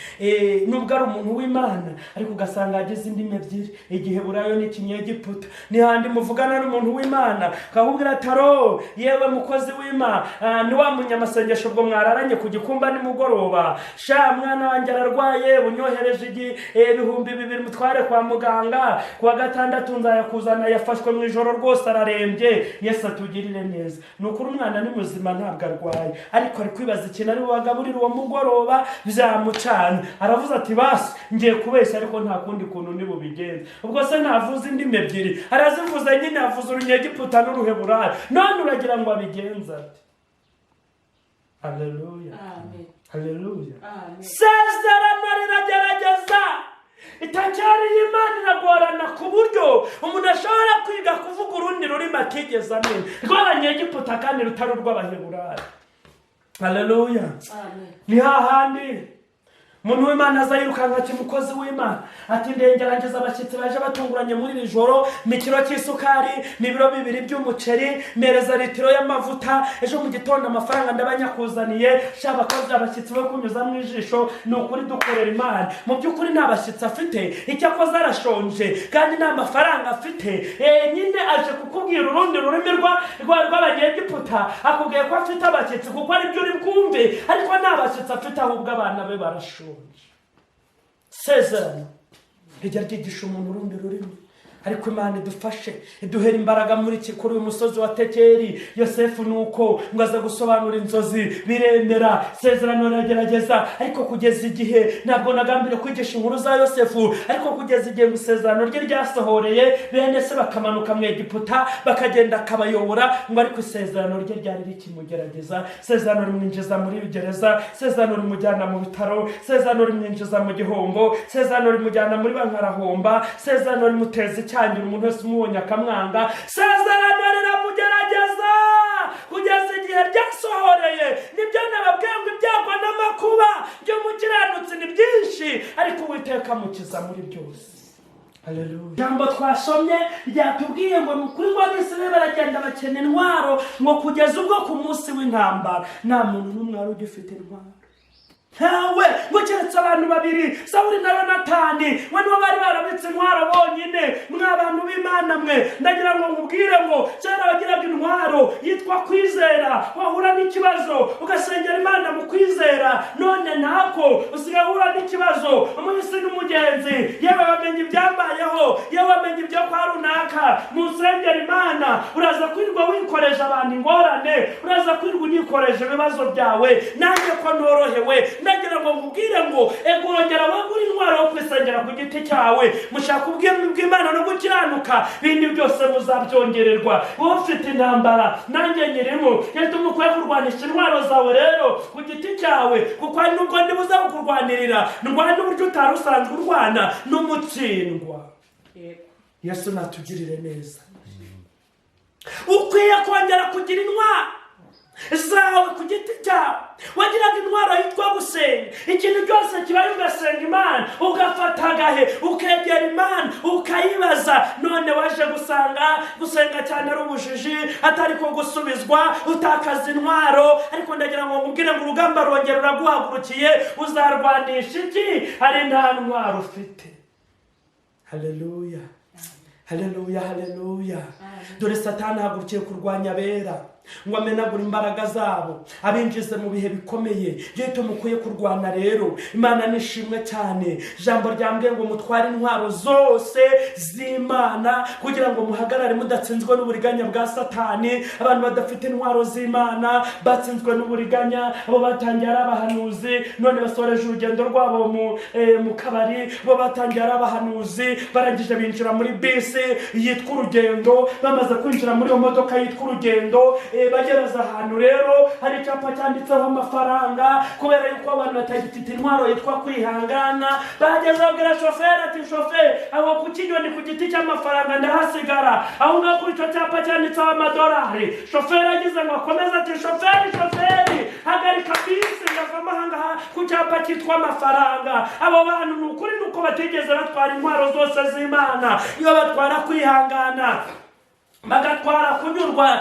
nubwo ari umuntu w'Imana ariko ugasanga yagize indimi ebyiri, igiheburayo n'ikinyegiputa. Ni hahandi muvugana n'umuntu w'Imana akakubwira ati aro yewe mukozi w'Imana, ni wa munyamasengesho ubwo mwararanye ku gikumba nimugoroba, sha mwana wanjye ararwaye bunyohereje ibihumbi 2,000 mutware kwa muganga, kuwa gatandatu nzayakuzana, yafashwe mu ijoro rwose ararembye, Yesu atugirire neza. Nukuri umwana ni muzima ntabwo arwaye, ariko ari kwibaza ikintu ari bubagaburire uwo mugoroba byamucana. Aravuze ati basi ngiye kubeshya ariko nta kundi kuntu ndi bubigenze. Ubwo se navuze indimi ebyiri, arazivuze nyine, avuze urunyegiputa n'uruheburayo, none uragira ngo abigenze ati? Haleluya. Amen. Haleluya. Sezerano riragerageza, itacyari Imana iragorana ku buryo umuntu ashobora kwiga kuvuga urundi rurimi atigeze amenya, rw'abanyegiputa kandi rutari urw'abaheburayo. Haleluya. Amen. Ni hahandi umuntu w'Imana aza yirukanka ati mukozi w'Imana ati ndengerageza abashyitsi baje batunguranye muri iri joro, ni kilo cy'isukari, ni ibiro 2 by'umuceri, mereza litiro y'amavuta, ejo mu gitondo amafaranga ndabanyakuzaniye, shaba koze abashyitsi bo kunyuza mu ijisho. Ni ukuri dukorera Imana, mu by'ukuri nta bashyitsi afite, icyo akoze arashonje kandi nta mafaranga afite, nyine aje kukubwira urundi rurimi rw'abanyegiputa, akubwiye ko afite abashyitsi kuko ari byo uri bwumve, ariko nta bashyitsi afite, ahubwo abana be barashonje. Sezerano rijya ryigisha umuntu urundi rurimi, ariko Imana idufashe iduhera imbaraga muri kuri uyu musozi wa Tekeri. Yosefu nuko ngo aza gusobanura inzozi biremera, sezerano riragerageza, ariko kugeza igihe, ntabwo nagambiriye kwigisha inkuru za Yosefu, ariko kugeza igihe isezerano rye ryasohoreye, bene se bakamanuka mu Egiputa bakagenda akabayobora, ngo ariko isezerano rye ryari rikimugerageza. Sezerano rimwinjiza muri gereza, sezerano rimujyana mu bitaro, sezerano rimwinjiza mu gihombo, sezerano rimujyana muri bankarahomba, sezerano rimuteza icyangira, umuntu wese umubonye akamwanga. Sezerano riramugerageza kugeza igihe ryasohoreye. Nibyo nababwiye ngo ibyago n'amakuba by'umukiranutsi ni byinshi, ariko Uwiteka amukiza muri byose. Haleluya. Jambo twasomye ryatubwiye ngo mukuri ngo Abisirayeli baragenda bakena intwaro, ngo kugeza ubwo ku munsi w'intambara nta muntu n'umwe wari ugifite intwaro. Ntawe, ngo keretse abantu 2, Sawuli na Yonatani, we nibo bari barabitse intwaro bonyine. Mw'abantu b'Imana mwe, ndagira ngo nkubwire ngo cyane bagiraga intwaro yitwa kwizera. Wahura n'ikibazo ugasengera Imana mu kwizera, none ntako usigahura n'ikibazo umuyisi n'umugenzi, yewe bamenye ibyambayeho, yewe bamenye ibyo kwa runaka, musengera Imana. Uraza kwirwa wikoreje abantu ingorane, uraza kwirwa unikoreje ibibazo byawe, nanjye ko norohewe. Ndagira ngo nkubwire ngo egorongera wagura intwaro yo kwisengera ku giti cyawe, mushaka ubwami bw'Imana no gukiranuka, bindi byose muzabyongererwa. Wowe ufite intambara, nanjye nyirimo, yenda umukwiye kurwanisha intwaro zawe rero ku giti cyawe, kuko ari nubwo ndibuza kukurwanirira, ndwana n'uburyo utari usanzwe urwana n'umutsindwa. Yesu natugirire neza. Ukwiye kongera kugira intwaro zawe ku giti cyawe. Wagiraga intwaro yitwa gusenga, ikintu cyose kibaye ugasenga Imana, ugafata agahe ukegera Imana ukayibaza. None waje gusenga cyane ari ubujiji, atari ko gusubizwa, utakaza intwaro. Ariko ndagira ngo nkubwire ngo urugamba rwongera ruraguhagurukiye, uzarwanisha iki? Hari nta ntwaro ufite. Haleluya. Haleluya. Haleluya. Dore Satani ahagurukiye kurwanya abera, ngo amenagura imbaraga zabo, abinjize mu bihe bikomeye. Yeto mukwiye kurwana rero. Imana nishimwe cyane. Jambo ryambwiye ngo mutware intwaro zose z'Imana kugira ngo muhagarare mudatsinzwe n'uburiganya bwa Satani. Abantu badafite intwaro z'Imana batsinzwe n'uburiganya, abo batangiye ari abahanuzi, none basoreje urugendo rwabo mu kabari. Bo batangiye ari abahanuzi, barangije binjira muri bisi yitwa urugendo. Bamaze kwinjira muri iyo modoka yitwa urugendo, bagereza ahantu rero hari icyapa cyanditseho amafaranga, kubera yuko abantu batagifite intwaro yitwa kwihangana. Bageze babwira shoferi ati shoferi, aho ku kinyoni ku giti cy'amafaranga ndahasigara, aho ngaho kuri icyo cyapa cyanditseho $. Shoferi agize ngo akomeze ati shoferi hagarika bisi ngava amahanga ku cyapa cyitwa amafaranga. Abo bantu ni ukuri nuko batigeze batwara intwaro zose z'Imana. Iyo batwara kwihangana, bagatwara kunyurwa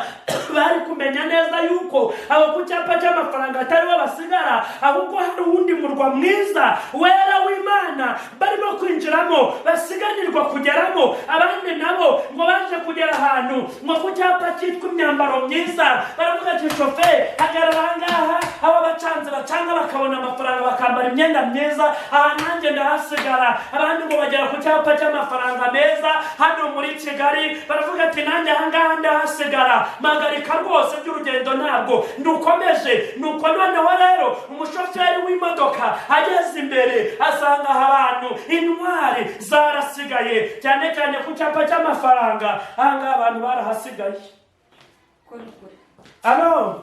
bari kumenya neza yuko abo ku cyapa cy'amafaranga atari bo basigara, ahubwo hari uwundi murwa mwiza wera w'Imana barimo kwinjiramo basiganirwa kugeramo. Abandi nabo ngo baje kugera ahantu ngo ku cyapa cyitwa imyambaro myiza, baravuga ati shoferi hagarara ahangaha, abo bacanze bacanga bakabona amafaranga bakambara imyenda myiza, aha nanjye ndahasigara. Abandi ngo bagera ku cyapa cy'amafaranga meza hano muri Kigali, baravuga ati nanjye ahangaha ndahasigara. Magarika rwose by'urugendo ntabwo ndukomeje. Nuko noneho rero umushoferi w'imodoka ageze imbere asanga abantu intwari zarasigaye, cyane cyane ku cyapa cy'amafaranga. Ahangaha abantu barahasigaye. Alo,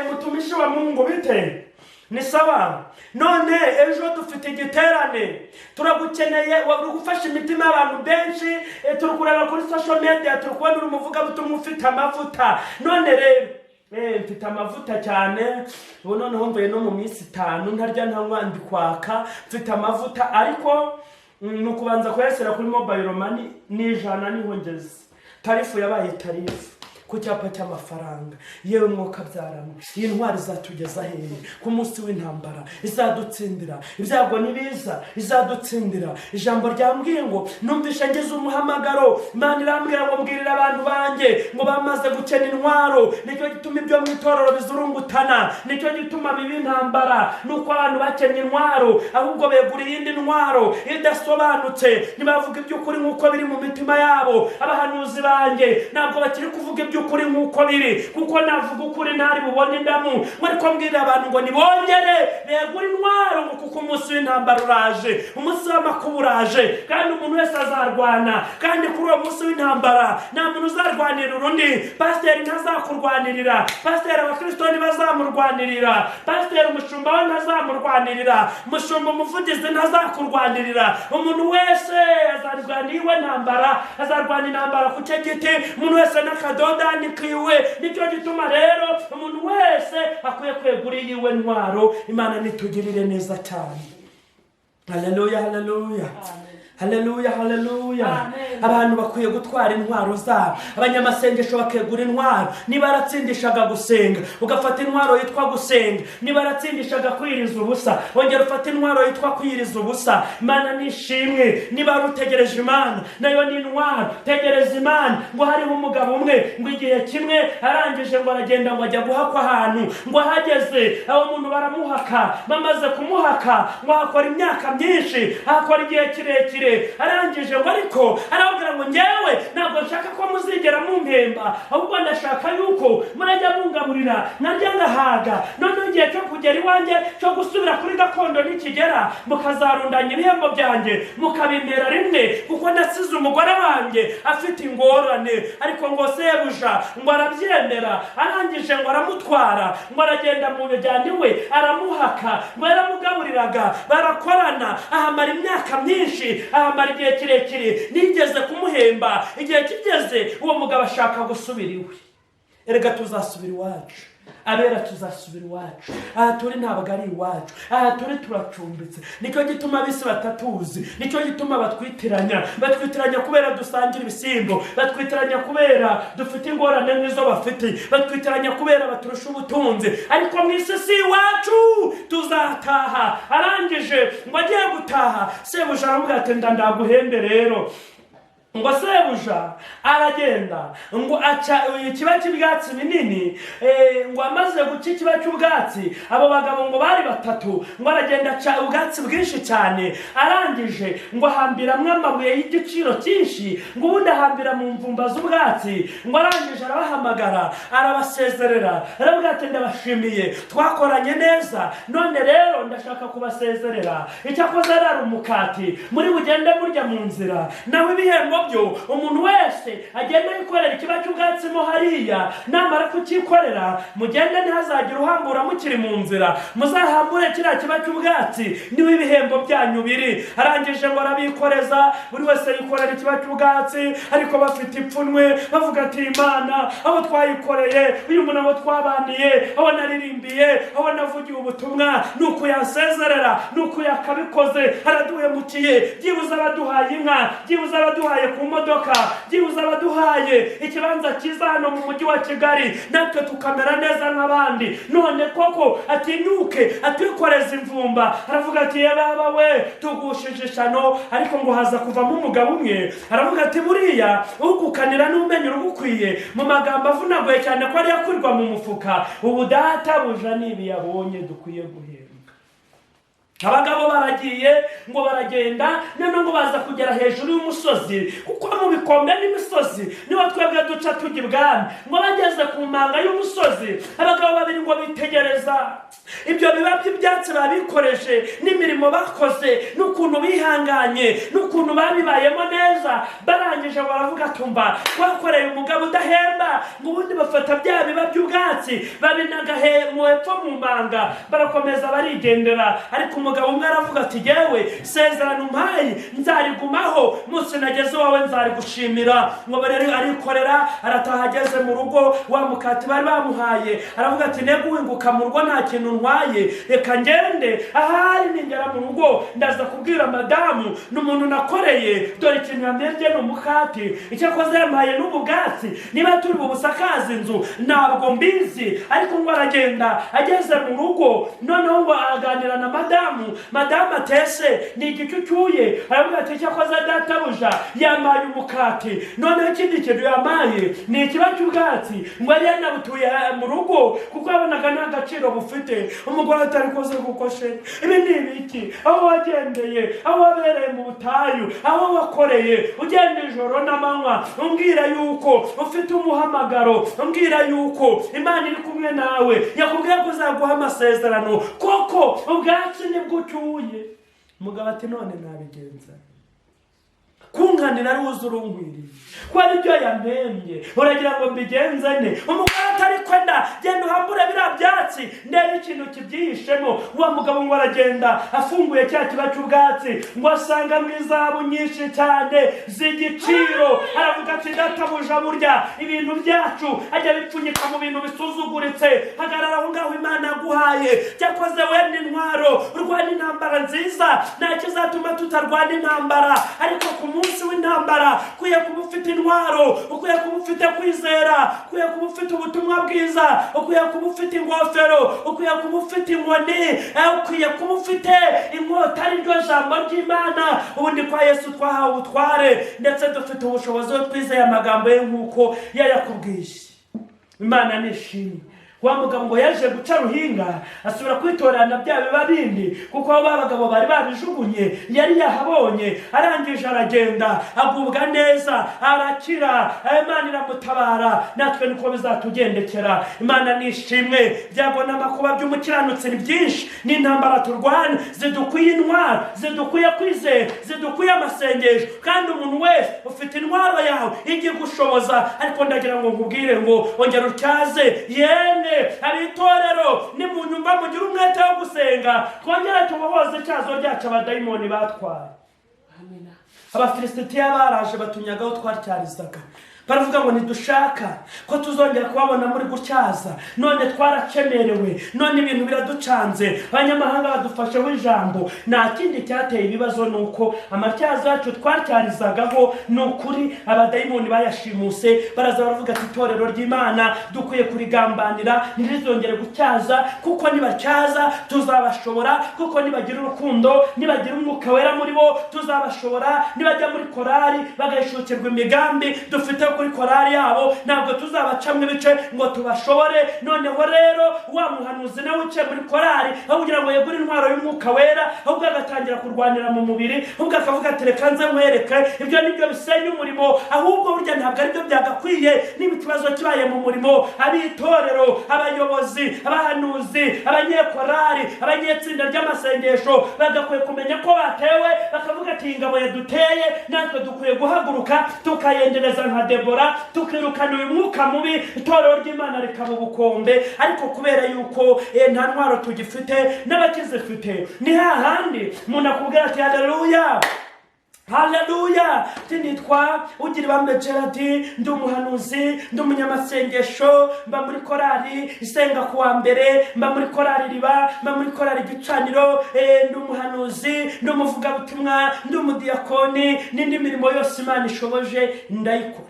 mutumishi wa Mungu bite? Ni sawa? None ejo dufite igiterane, turagukeneye waburi gufasha imitima y'abantu benshi. Turukureba kuri social media, turukubona uri umuvugabutumwa ufite amavuta. None rero mfite amavuta cyane, ubu noneho mvuye no mu minsi 5 ntarya ntanywa ndi kwaka. Mfite amavuta ariko nukubanza kuyashyira kuri mobile money n'ijana niho ngeze. Tarifu yabaye tarifu ku cyapa cy'amafaranga. Yewe mwuka byaramwe, iyi ntwari zatugeza hehe? Ku munsi w'intambara izadutsindira, ibyago nibiza izadutsindira. Ijambo ryambwiye ngo numvishe ngeze umuhamagaro, Imana irambwira ngo mbwirira abantu banjye ngo bamaze gukena intwaro. Nicyo gituma ibyo mu itorero bizurungutana, nicyo gituma biba intambara. Nuko abantu bakennye intwaro ahubwo begura iyindi ntwaro idasobanutse, ntibavuga iby'ukuri nk'uko biri mu mitima yabo. Abahanuzi banjye ntabwo bakiri kuvuga iby'ukuri nk'uko biri, kuko navuga ukuri ntari bubone indamu. Ariko mbwirira abantu ngo nibongere begura intwaro, ngo kuko umunsi w'intambara uraje, umunsi w'amakuba uraje, kandi umuntu wese azarwana. Kandi kuri uwo munsi w'intambara nta muntu uzarwanirira undi. Pasiteri ntazakurwanirira, pasiteri abakristo ntibazamurwanirira, pasiteri umushumba we ntazamurwanirira, umushumba umuvugizi ntazakurwanirira. Umuntu wese azarwanira iwe ntambara, azarwana intambara ku cye giti, umuntu wese n'akadoda nikiwe. Nicyo gituma rero umuntu wese akwiye kwegura iyiwe ntwaro. Imana nitugirire neza cyane. Haleluya, haleluya. Haleluya, haleluya. Abantu bakwiye gutwara intwaro zabo. Abanyamasengesho bakegura intwaro. Niba aratsindishaga gusenga, ugafata intwaro yitwa gusenga. Niba aratsindishaga kwiriza ubusa, wongera ufata intwaro yitwa kwiriza ubusa. Imana nishimwe. Niba rutegereje Imana, nayo ni intwaro. Tegereza Imana. Ngo hariho umugabo umwe ngo igihe kimwe arangije ngo aragenda ngo ajya guhakwa ahantu, ngo ahageze abo muntu baramuhaka. Bamaze kumuhaka ngo akora imyaka myinshi, akora igihe kirekire. Arangije ngo ariko arabwira ngo ngewe ntabwo nshaka ko muzigera mumpemba, ahubwo ndashaka yuko murajya mungaburira narya ngahaga. None igihe cyo kugera iwanjye cyo gusubira kuri gakondo nikigera, mukazarundanya ibihembo byanjye mukabimera rimwe, kuko nasize umugore wanjye afite ingorane. Ariko ngo sebuja ngo arabyemera. Arangije ngo aramutwara, ngo aragenda mu bijyanye we aramuhaka, ngo yaramugaburiraga, barakorana, ahamara imyaka myinshi, ahamara igihe kirekire, nigeze kumuhemba. Igihe kigeze uwo mugabo ashaka gusubira iwe. Erega tuzasubira iwacu, abera tuzasubira iwacu. Aha turi ntabwo ari iwacu, aha turi turacumbitse. Nicyo gituma abisi batatuzi, nicyo gituma batwitiranya kubera dusangira ibisimbo, batwitiranya kubera dufite ingorane nk'izo bafite, batwitiranya kubera baturusha ubutunzi. Ariko mu isi si iwacu, tuzataha. Arangije ngo agiye gutaha, sebuja aramubwira ati ndaguhembe rero. Ngo sebuja aragenda ngo aca ikiba cy'ubwatsi binini. Ngo amaze guca ikiba cy'ubwatsi, abo bagabo ngo bari 3, ngo aragenda aca ubwatsi bwinshi cyane. Arangije ngo ahambiramwe amabuye y'igiciro cyinshi, ngo ubundi ahambira mu mvumba z'ubwatsi. Ngo arangije arabahamagara, arabasezerera, aravuga ati ndabashimiye, twakoranye neza, none rero ndashaka kubasezerera. Icyakoze ari umukati muri bugende burya mu nzira, nawe ibihembo byo umuntu wese agenda yikorera ikiba cy'ubwatsi mo hariya. Namara kukikorera mugende ntihazagira uhambura mukiri mu nzira, muzahambure kiriya kiba cy'ubwatsi, niwe ibihembo byanyu biri. Arangije ngo arabikoreza, buri wese yikorera ikiba cy'ubwatsi, ariko bafite ipfunwe bavuga ati Imana abo twayikoreye, uyu muntu abo twabaniye, abo naririmbiye, abo navugiye ubutumwa, nuko yansezerera, nuko yakabikoze, araduhemukiye. Byibuze abaduhaye inka, byibuze abaduhaye ku modoka byibuze abaduhaye ikibanza cyiza hano mu mujyi wa Kigali natwe tukamera neza nk'abandi. None koko atinyuke atwikoreza imvumba, aravuga ati baba we tugushije ishano, ariko ngo haza kuvamo umugabo umwe aravuga ati buriya ugukanira n'umenye urugukwiye. Mu magambo avunaguye cyane ko ari yakurirwa mu mufuka, ubu databuja nibi yabonye dukwiye guhembwa. Abagabo baragiye ngo baragenda, none ngo baza kugera hejuru y'umusozi, kuko mu bikombe n'imisozi niho twebwe duca tujya ibwami. Ngo bageze ku manga y'umusozi, abagabo babiri ngo bitegereza ibyo biba by'ibyatsi babikoreshe n'imirimo bakoze n'ukuntu bihanganye n'ukuntu babibayemo neza. Barangije baravuga tumva twakoreye umugabo udahemba, ngo ubundi bafata bya biba by'ubwatsi babinaga mu hepfo mu manga, barakomeza barigendera. Ariko umugabo umwe aravuga ati yewe sezerano umpaye nzarigumaho, munsi nageze wawe nzarigushimira. ngo rero arikorera, arataha ageze mu rugo, wa mukati bari bamuhaye aravuga ati neguhinguka mu rugo nta kintu ntwaye, reka ngende ahari ningera mu rugo ndaza kubwira madamu n'umuntu nakoreye dore ikintu yambye n'umukati, icyakoze yampaye n'ubugati, niba turi bubusakaza inzu ntabwo mbizi. Ariko ngo aragenda ageze mu rugo, noneho ngo aganira na madamu atese ni igicucuye, aravuga ati cyakoze databuja yambaye umukati, noneho ikindi kintu yambaye ni ikiba cy'ubwatsi, ngo yari yanabutuye mu rugo kuko yabonaga nta gaciro bufite. Umugore atari koze gukoshe ibi ni ibiki? Aho wagendeye, aho wabereye mu butayu, aho wakoreye ugenda ijoro n'amanywa, umbwira yuko ufite umuhamagaro, umbwira yuko Imana iri kumwe nawe, yakubwiye ko uzaguha amasezerano, koko ubwatsi nibwo ucyuye. Umugabo ati none nabigenza kunkanira ruzura ungwiriye ko ari byo yampembye, uragira ngo mbigenze ne? Umugore atari kwenda genda uhambure biriya byatsi ndebe ikintu kibyihishemo. Wa mugabo ngo aragenda afunguye cya kiba cy'ubwatsi, ngo asanga mu izahabu nyinshi cyane z'igiciro. Aravuga ati databuja burya ibintu byacu ajya bipfunyika mu bintu bisuzuguritse, hagarara aho ngaho Imana yaguhaye, cyakoze wenda intwaro urwana intambara nziza, nta kizatuma tutarwana intambara. Ariko ku munsi w'intambara kuye kuba ufite intwaro, ukuye kuba ufite kwizera, ukuye kuba ufite ubutumwa bwiza, ukuye kuba ufite ingofero, ukuye kuba ufite inkoni, ukuye kuba ufite inkota, ari ryo jambo ry'Imana. Ubundi kwa Yesu twahawe ubutware, ndetse dufite ubushobozi bwo twizeye amagambo ye nk'uko yayakubwiye. Imana nishimye. Wa mugabo ngo yaje guca ruhinga asubira kwitorana bya biba bindi, kuko abo bagabo bari babijugunye yari yahabonye. Arangije aragenda agubwa neza, arakira, Imana iramutabara. Natwe niko bizatugendekera. Imana nishimwe. Byago n'amakuba by'umukiranutsi ni byinshi, n'intambara turwana zidukwiye intwaro, zidukwiye kwizera, zidukwiye amasengesho. Kandi umuntu wese ufite intwaro yawe igiye gushoboza. Ariko ndagira ngo nkubwire ngo ongera utyaze, yene abitorero ni mu nyumba mugira umwete wo gusenga, twongera tubohoze cyazo ryacu abadayimoni batwaye. Amina. Abafilisitiya baraje batunyagaho twaryarizaga, baravuga ngo nidushaka ko tuzongera kubabona muri gutyaza, none twarakemerewe, none ibintu biraducanze, abanyamahanga badufasheho ijambo. Nta kindi cyateye ibibazo nuko amatyazo yacu twatyarizagaho n'ukuri abadayimoni bayashimuse. Baraza baravuga ati itorero ry'Imana dukwiye kurigambanira ntirizongere gutyaza, kuko nibacyaza tuzabashobora, kuko nibagira urukundo, nibagira umwuka wera muri bo tuzabashobora, nibajya muri korari bagahishukirwa imigambi dufite kuri korari yabo ntabwo tuzabacamwe ibice ngo tubashobore. Noneho rero wa muhanuzi nawe uciye muri korari aho kugira ngo yegure intwaro y'umwuka wera, ahubwo agatangira kurwanira mu mubiri, ahubwo akavuga ati reka nze nkwereke. Ibyo nibyo bisenya umurimo, ahubwo burya ntabwo aribyo byagakwiye. Niba ikibazo kibaye mu murimo, abitorero, abayobozi, abahanuzi, abanyekorari, abanyetsinda ry'amasengesho bagakwiye kumenya ko batewe, bakavuga ati ingabo yaduteye, natwe dukwiye guhaguruka tukayendereza nka Debora, tukirukana uyu mwuka mubi, itorero ry'Imana rikaba ubukombe. Ariko kubera yuko nta ntwaro tugifite n'abakizifite, ni hahandi umuntu akubwira ati haleluya, Haleluya. Nitwa ugira ibambe Gerard, ndi umuhanuzi, ndi umunyamasengesho, mba muri korali isenga kuwa mbere, mba muri korali riba, mba muri korali gicaniro, ndi umuhanuzi, ndi umuvugabutumwa, ndi umudiyakoni, n'indi mirimo yose Imana ishoboje ndayikora.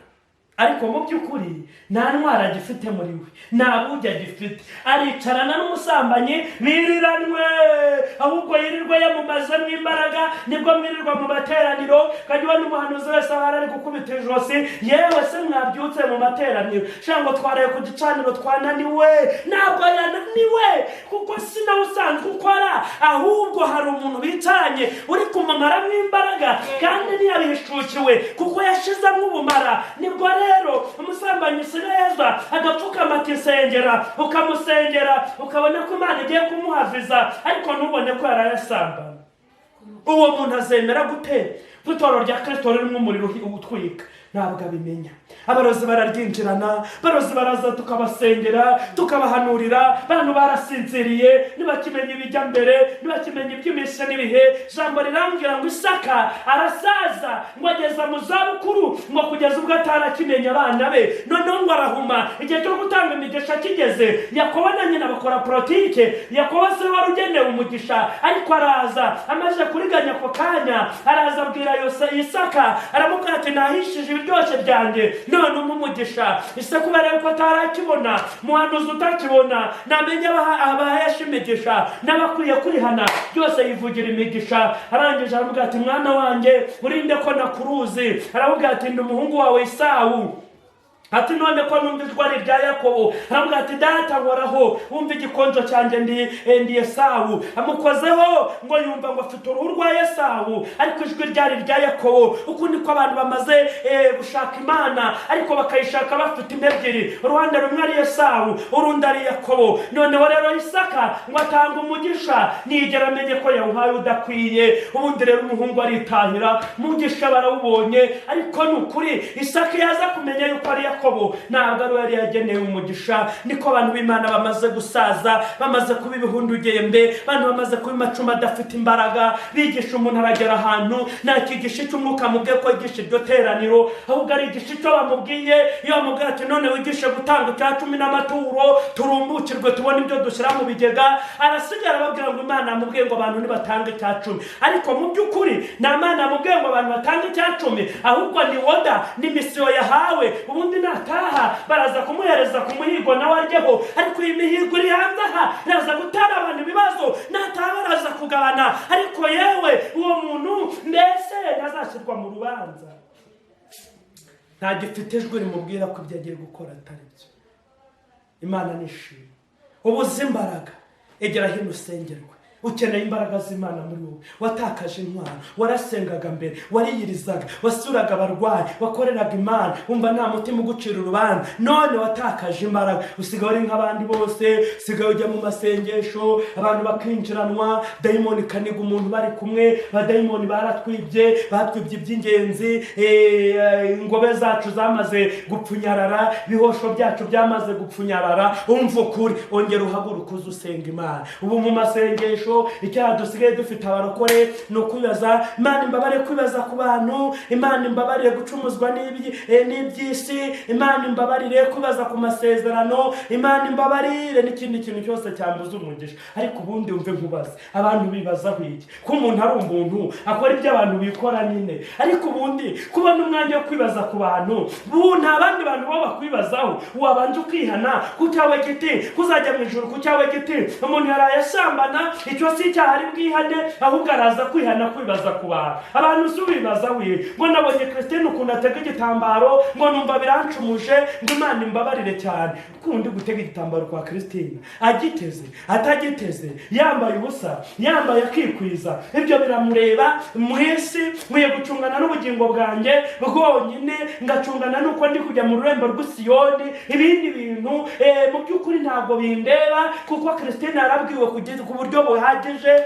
Ariko mu by'ukuri nta ntwara gifite muri we, nta bujya gifite. Aricarana n'umusambanyi biriranwe, ahubwo yirirwa yamumazemo imbaraga. Nibwo mwirirwa mu materaniro, kandi we n'umuhanuzi wese ahari ari gukubita ijosi. Yewe se mwabyutse mu materaniro shango twaraye ku gicaniro twananiwe? Ntabwo yananiwe, kuko sinawe usanzwe ukora, ahubwo hari umuntu bicanye uri kumamaramo imbaraga kandi ntiyabihishukiwe kuko yashizemo ubumara. Nibwo rero umusambanyi sineza agapfukama atisengera, ukamusengera ukabona ko Imana igiye kumuhaviza, ariko ntubone ko yarayasambana. Uwo muntu azemera gute Itoro rya Kristo ririmo umuriro utwika? Ntabwo abimenya. Abarozi bararyinjirana, barozi baraza tukabasengera, tukabahanurira. Abantu barasinziriye, ntibakimenya ibijya mbere, ntibakimenya iby'iminsi n'ibihe. Jambo rirambwira ngo Isaka arasaza, ngo ageza mu zabukuru, ngo kugeza ubwo atarakimenya abana be. Noneho ngo arahuma, igihe cyo gutanga imigisha kigeze. Yakobo na nyina bakora politike. Yakobo se wari ugenewe umugisha, ariko araza amaze kuriganya ako kanya, araza abwira Isaka, aramubwira ati nahishije ibiryoshye byanjye, none umugisha. Ise kubera yuko atarakibona, muhanuzi utakibona, namenye abahesha imigisha n'abakwiye kurihana, byose yivugira imigisha. Arangije aramubwira ati mwana wanjye urinde ko nakuruzi. Aramubwira ati ndi umuhungu wawe Esawu. Ati none ko numva ijwi rya Yakobo. Aramubwira ati data nkoraho, wumva igikonjo cyanjye ndi Esawu. Amukozeho ngo yumva ngo afite uruhu rwa Esawu, ariko ijwi ryari rya Yakobo. Uku niko abantu bamaze gushaka Imana, ariko bakayishaka bafite impebyiri, uruhande rumwe ari Esawu, urundi ari Yakobo. Noneho rero Isaka ngo atanga umugisha, nigera amenye ko yawuhaye udakwiye. Ubundi rero umuhungu aritahira, umugisha barawubonye. Ariko nukuri Isaka yaza kumenya yuko ari Yakobo, ntabwo ari yari yagenewe umugisha. Niko abantu b'Imana bamaze gusaza, bamaze kuba ibihundugembe, abantu bamaze kuba amacuma adafite imbaraga. Bigisha umuntu aragera ahantu nta kigisha cy'umwuka mubwiye ko yigisha iryo teraniro, ahubwo ari igisha icyo bamubwiye. Iyo bamubwiye ati none wigishe gutanga icya 10 n'amaturo turumbukirwe tubone ibyo dushyira mu bigega, arasigara ababwira ngo Imana yamubwiye ngo abantu nibatange icya 10. Ariko mu by'ukuri nta Mana yamubwiye ngo abantu batange icya 10, ahubwo ni woda, ni misiyo yahawe. Ubundi nataha baraza kumuhereza ku muhigo nawe aryeho, ariko iyi mihigo iri hanze aha iraza gutara abantu ibibazo. Nataha baraza kugabana, ariko yewe uwo muntu mbese ntazashyirwa mu rubanza. Nta gifite ijwi rimubwira ko ibyo agiye gukora atari byo. Imana nishimye. Ubuze imbaraga, egera hino usengerwe. Ukeneye imbaraga z'Imana muri wowe. Watakaje intwaro, warasengaga mbere, wariyirizaga, wasuraga abarwayi, wakoreraga Imana, umva nta mutima ugucira urubanza. None watakaje imbaraga, usigaye uri nk'abandi bose, usigaye ujya mu masengesho, abantu bakinjiranwa, dayimoni kaniga umuntu bari kumwe. Abadayimoni baratwibye, batwibye iby'ingenzi, ingobe zacu zamaze gupfunyarara, ibihosho byacu byamaze gupfunyarara. Umva ukuri, ongera uhaguruka uze usenga Imana. Ubu mu masengesho icyaha dusigaye dufite abarokore ni ukwibaza, Imana imbabarire kwibaza ku bantu, Imana imbabarire gucumuzwa n'iby'isi, Imana imbabarire kwibaza ku masezerano, Imana imbabarire n'ikindi kintu cyose cyambuza umugisha. Ariko ubundi umve nkubaza, abantu bibaza iki? Ko umuntu ari umuntu akora ibyo abantu bikora nyine, ariko ubundi kubona umwanya wo kwibaza ku bantu, nta bandi bantu bo bakwibazaho. Wabanje ukihana ku cyawe giti, kuzajya mu ijuru ku cyawe giti. Umuntu yaraye asambana, icyo si icyaha ari bwihane, ahubwo araza kwihana kwibaza ku bantu. Abantu si ubibaza we ngo nabonye Christine ukuntu atega igitambaro ngo numva birancumuje, ngo Imana imbabarire cyane. Kundi gutega igitambaro kwa Christine agiteze atagiteze, yambaye ubusa, yambaye akikwiza, ibyo biramureba. Mwese mwiye gucungana n'ubugingo bwanjye bwonyine, ngacungana nuko ndi kujya mu rurembo rw'Isiyoni. Ibindi bintu mu by'ukuri ntabwo bindeba, kuko Christine arabwiwe kugeza ku buryo buhagije,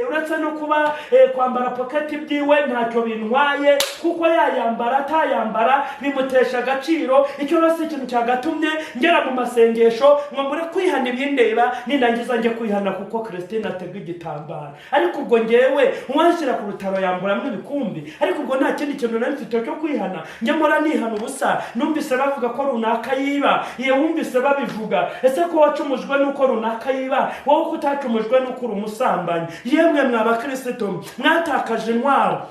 uretse no kuba kwambara pocket byiwe ntacyo bintwaye, kuko yayambara atayambara bimutesha agaciro. Icyo rose ikintu cyagatumye ngera mu masengesho ngo mbure kwihana ibindeba, nindangiza njye kwihana kuko Christine atega igitambara. Ariko ubwo ngewe umwashyira ku rutaro yamburamwe ibikumbi, ariko ubwo nta kindi kintu nari mfite cyo kwihana, njye mpora nihana ubusa. Numvise bavuga ko runaka yiba, yewe wumvise babivuga. Ese ko wacumujwe nuko runaka yiba, wowe kutacumujwe nuko uri umusambanyi? Yemwe mw'abakristo mwatakaje intwaro.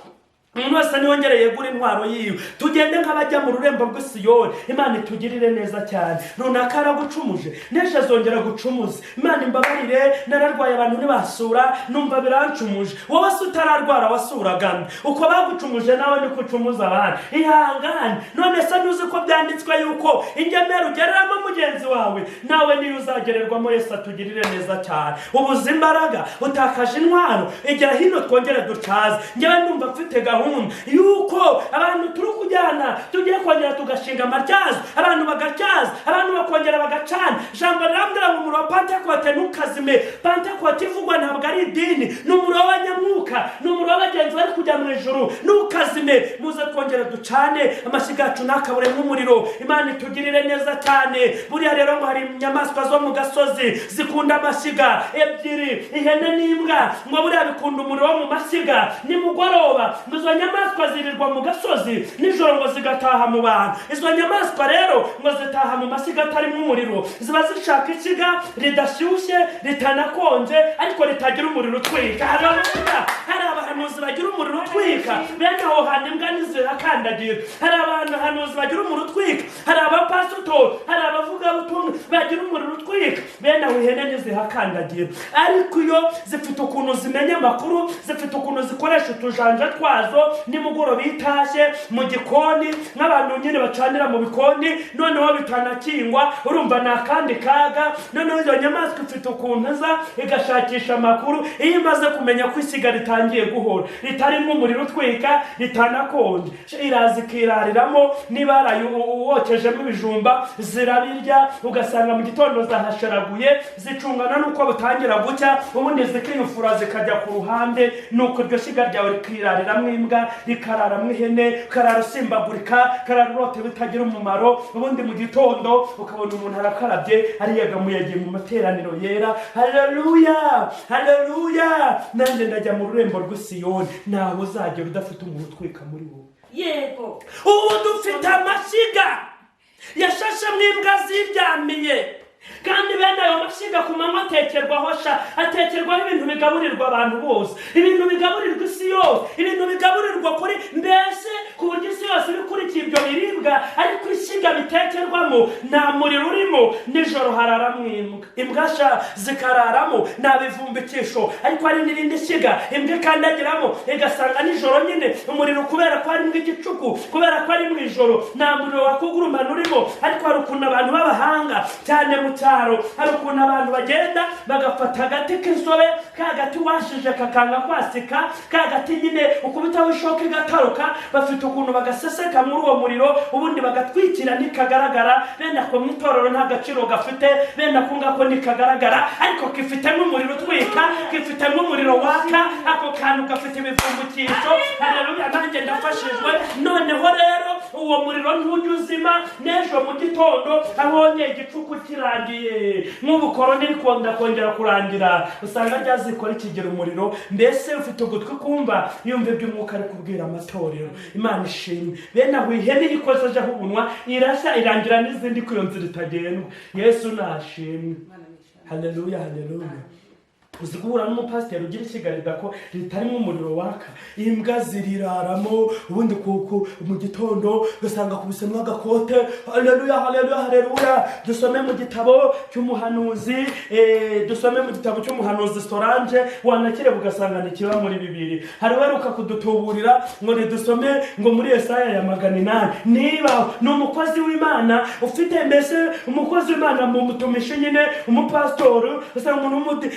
Umuntu wese niwongereye gura intwaro yiwe, tugende nk'abajya mu rurembo rw'Isiyoni. Imana itugirire neza cyane. Runaka aragucumuje, neje azongera gucumuza. Imana imbabarire, nararwaye abantu ntibasura, numva birancumuje. Wowe se utararwara wasuragana, uko bagucumuje nawe niko ucumuza abandi. Ihangane. None se ntuzi ko byanditswe yuko ingemero ugereramo mugenzi wawe nawe niyo uzagererwamo? Yesu atugirire neza cyane. Ubuze imbaraga, utakaje intwaro, igera hino twongere ducaze. Njyewe ndumva mfite yuko abantu turi kujyana tugiye kongera tugashinga amatyazo, abantu bagacyaza, abantu bakongera bagacana. Jambo rirambwira ngo umuriro wa Pentekote ntukazime. Pentekote ivugwa ntabwo ari idini, ni umuriro w'abanyamwuka, ni umuriro w'abagenzi bari kujya mu ijuru. Ntukazime, muze twongere ducane amashyiga yacu ntakabure nk'umuriro. Imana itugirire neza cyane. Buriya rero ngo hari inyamaswa zo mu gasozi zikunda amashyiga ebyiri, ihene n'imbwa, ngo buriya bikunda umuriro wo mu mashyiga. Nimugoroba izo nyamaswa zirirwa mu gasozi, nijoro ngo zigataha mu bantu. Izo nyamaswa rero ngo zitaha mu mashyiga atarimo umuriro, ziba zishaka ishyiga ridashyushye, ritanakonje, ariko ritagira umuriro utwika. Hari abahanuzi bagira umuriro utwika, bene aho hantu imbwa ntizirakandagira. Hari abahanuzi bagira umuriro utwika, hari abapasitori, hari abavugabutumwa bagira umuriro utwika, bene aho ihene ntizihakandagira. Ariko iyo zifite ukuntu zimenya amakuru, zifite ukuntu zikoresha utujanja twazo, nimugoroba itashye mu gikoni, nk'abantu nyine bacanira mu bikoni, noneho bitanakingwa, urumva ni akandi kaga. Noneho iyo nyamaswa ifite ukuntu iza igashakisha amakuru. Iyo imaze kumenya ko isiga ritangiye guhora, ritarimo umuriro utwika, ritanakonje, iraza ikirariramo. Niba wocyejemo ibijumba zirabirya, ugasanga mu gitondo zahasharaguye, zicungana n'uko butangira gucya, ubundi zikiyufura zikajya ku ruhande. Nuko iryo shyiga ryawe rikirariramwo imbwa, rikararamwo ihene, karara usimbagurika, karara urote bitagira umumaro. Ubundi mu gitondo ukabona umuntu arakarabye, ariyagamuye agiye mu materaniro yera. Haleluya, haleluya. Nanjye ndajya mu rurembo rw'Isiyoni. Nawe uzagera udafite umuriro utwika muri wowe. Yego, ubu dufite amashyiga yashashemwo imbwa ziryamiye, kandi bene ayo mashyiga ku manywa atekerwaho ibintu bigaburirwa abantu bose, ibintu bigaburirwa isi yose, ibintu bigaburirwa kuri mbese ku buryo isi yose ibikurikiye ibyo biribwa. Ariko ishyiga bitekerwamo nta muriro urimo, nijoro hararamo imbwa zikararamo, nta bivumbikisho. Ariko hari n'irindi shyiga imbwa ikandagiramo igasanga nijoro nyine umuriro, kubera ko ari igicuku, kubera ko ari mu ijoro, nta muriro wakugurumana urimo. Ariko hari ukuntu abantu b'abahanga cyane mu cyaro, hari ukuntu abantu bagenda bagafata agati k'insobe, ka gati washije kakanga kwasika, ka gati nyine ukubitaho ishoka igataruka, bafite ukuntu bagaseseka muri uwo muriro, ubundi bagatwikira nikagaragara. Bene ako mu itorero nta gaciro gafite, bene ako ngako nikagaragara, ariko kifitemo umuriro utwika, kifitemo umuriro waka, ako kantu gafite ibivumbukisho. Haleluya, nanjye ndafashijwe. Noneho rero uwo muriro ntujya uzima, n'ejo mu gitondo abonye igicuku kirangiye, nk'ubukoroni bikunda kongera kurangira, usanga ryazikora ikigera umuriro. Mbese ufite ugutwi kumva yumva iby'umwuka ari kubwira amatorero. Imana ishimwe. Bene aho ihene ikoze aje ubunwa irashya irangira n'izindi ku iyo nzira itagendwa. Yesu nashimwe. Haleluya, haleluya. Uziguhura n'umupasiteri ugira ikigarida ko ritarimo umuriro waka, imbwa ziriraramo, ubundi kuko mu gitondo ugasanga kubisemo agakote. Haleluya, haleluya, haleluya. Dusome mu gitabo cy'umuhanuzi, Solange, wanakire ugasanga nikiba muri bibiri. Hari weruka kudutuburira ngo dusome ngo muri Yesaya ya 800. Niba ni umukozi w'Imana ufite mbese umukozi w'Imana mu mutumishi nyine umupastori, usanga umuntu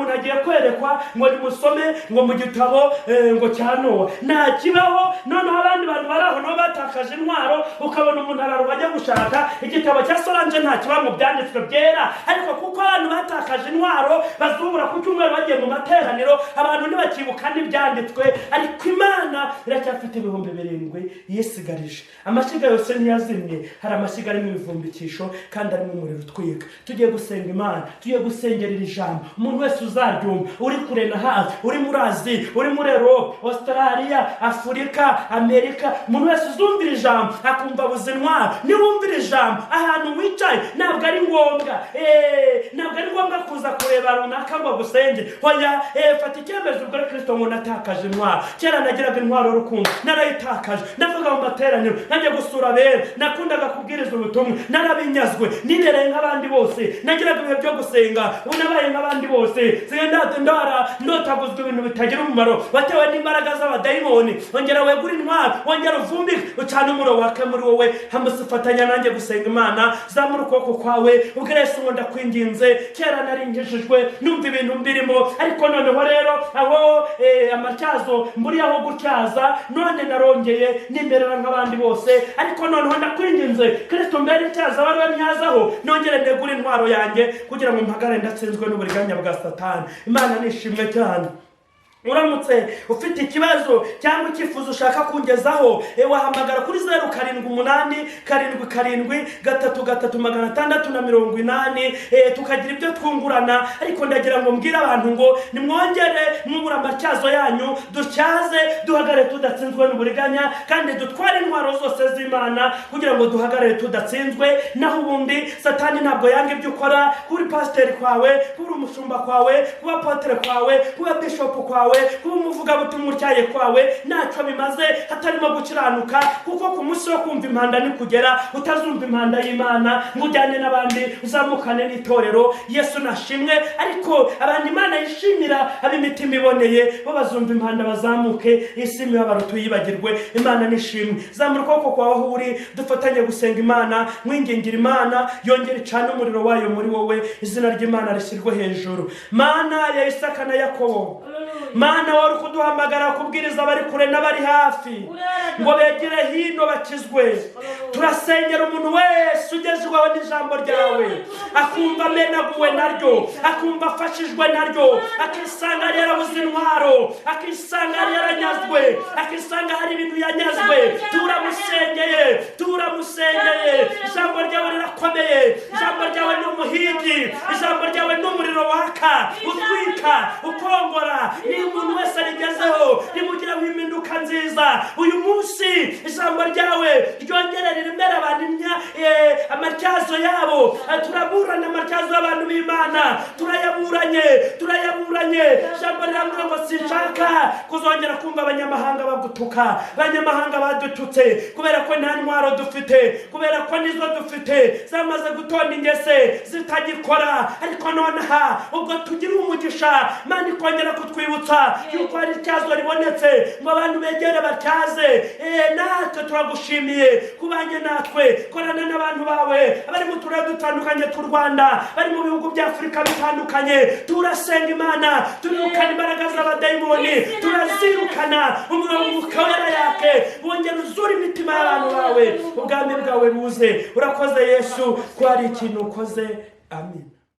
umuntu agiye kwerekwa ngo nimusome ngo mu gitabo ngo cya Nowa, nta kibaho. Noneho abandi bantu bari aho nabo batakaje intwaro, ukabona umuntu araruba ajya gushaka igitabo cya Solange, nta kiba mu byanditswe byera, ariko kuko abantu batakaje intwaro bazubura ku cyumweru bagiye mu materaniro, abantu ntibakibuka n'ibyanditswe. Ariko Imana iracyafite ibihumbi 7 yisigarije. Amashyiga yose ntiyazimye, hari amashyiga arimo ibivumbikisho kandi arimo umuriro utwika. Tugiye gusenga Imana, tugiye gusengera iri jambo. Umuntu wese uzaryumva, uri kure na hafi, uri muri Aziya, uri muri Europe, Australia, Afurika, Amerika, umuntu wese uzumvira ijambo akumva buzintwaro, niwumvira ijambo ahantu wicaye, ntabwo ari ngombwa kuza kureba runaka ngo gusenge. Hoya fata icyemezo ubwo Kristo ngo natakaje intwaro. Kera nagiraga intwaro rukundo, narayitakaje. Ndavuga mu materaniro, najya gusura abera, nakundaga kubwiriza ubutumwa, narabinyazwe, nibereye nk'abandi bose, nagiraga ibihe byo gusenga, unabaye nk'abandi bose. Ndotaguzwa ibintu bitagira umumaro, watewe n'imbaraga z'abadayimoni. Ongera wegura intwaro, ongera uvumbike, ucana umuriro wake muri wowe. Hamusifatanya nanjye gusenga Imana. Zamura ukuboko kwawe ubwire Yesu ngo ndakwinginze, kera nari ngishijwe numva ibintu mbirimo, ariko noneho rero aho amatyazo mburi aho gutyaza, none narongeye nimerera nk'abandi bose. Ariko noneho ndakwinginze Kristo, mbere cyaza wari nyazaho, nongere ndegura intwaro yanjye kugira ngo mpagare ndatsinzwe n'uburiganya bwa Satani. Imana nishimwe cyane. Uramutse ufite ikibazo cyangwa icyifuzo ushaka kungezaho, wahamagara kuri 0787 tukagira ibyo twungurana. Ariko ndagira ngo mbwire abantu ngo nimwongere mwubura amatyazo yanyu, dutyaze duhagare tudatsinzwe n'uburiganya, kandi dutware intwaro zose z'Imana kugira ngo duhagare tudatsinzwe. Naho ubundi Satani ntabwo yanga ibyo ukora, kuri pasiteri kwawe, kuri umushumba kwawe, kuba apotre kwawe, kuba bishop kwawe, kuba umuvuga butumwa utyaye kwawe, ntacyo bimaze hatarimo gukiranuka. Kuko ku munsi wo kumva impanda ni kugera, utazumva impanda y'Imana ngo ujyane n'abandi uzamukane n'itorero. Yesu nashimwe. Ariko abandi Imana yishimira ab'imitima iboneye, bo bazumva impanda bazamuke, isi imibabaro tuyibagirwe. Imana nishimwe. Zamura ukuboko kwawe aho uri, dufatanye gusenga Imana, mwingingira Imana yongere icane umuriro wayo muri wowe, izina ry'Imana rishyirwe hejuru. Mana ya Isaka na Yakobo, Mana wari kuduhamagara kubwiriza abari kure n'abari hafi ngo begere hino bakizwe. Turasengera umuntu wese ugezweho n'ijambo ryawe, akumva amenaguwe naryo, akumva afashijwe naryo, akisanga yarabuze intwaro, akisanga yaranyazwe, akisanga hari ibintu yanyazwe. Turamusengeye. Ijambo ryawe rirakomeye, ijambo ryawe ni umuhigi, ijambo ryawe ni umuriro waka utwika ukongora. Ni umuntu wese arigezeho rimugiraho impinduka nziza uyu munsi. Ijambo ryawe ryongere riremere abantu amatyazo yabo. Turaburana amatyazo y'abantu b'Imana, turayaburanye. Ijambo riravuga ngo sinshaka kuzongera kumva abanyamahanga bagutuka, abanyamahanga badututse, kubera ko nta ntwaro dufite, kubera ko nizo dufite zamaze gutonda ingese zitagikora. Ariko nonaha ubwo tugira umugisha, Imana ikongera kutwibutsa yuko hari ityazo ribonetse ngo abantu begere batyaze. Natwe turagushimiye kubanye natwe, korana n'abantu bawe abari mu turere dutandukanye tw'u Rwanda, bari mu bihugu bya Afurika bitandukanye. Turasenga Imana, turukana imbaraga z'abadayimoni, turazirukana. Umwuka wera yake wongera uzura imitima y'abantu bawe, ubwami bwawe buze. Urakoze Yesu ko hari ikintu ukoze. Amen.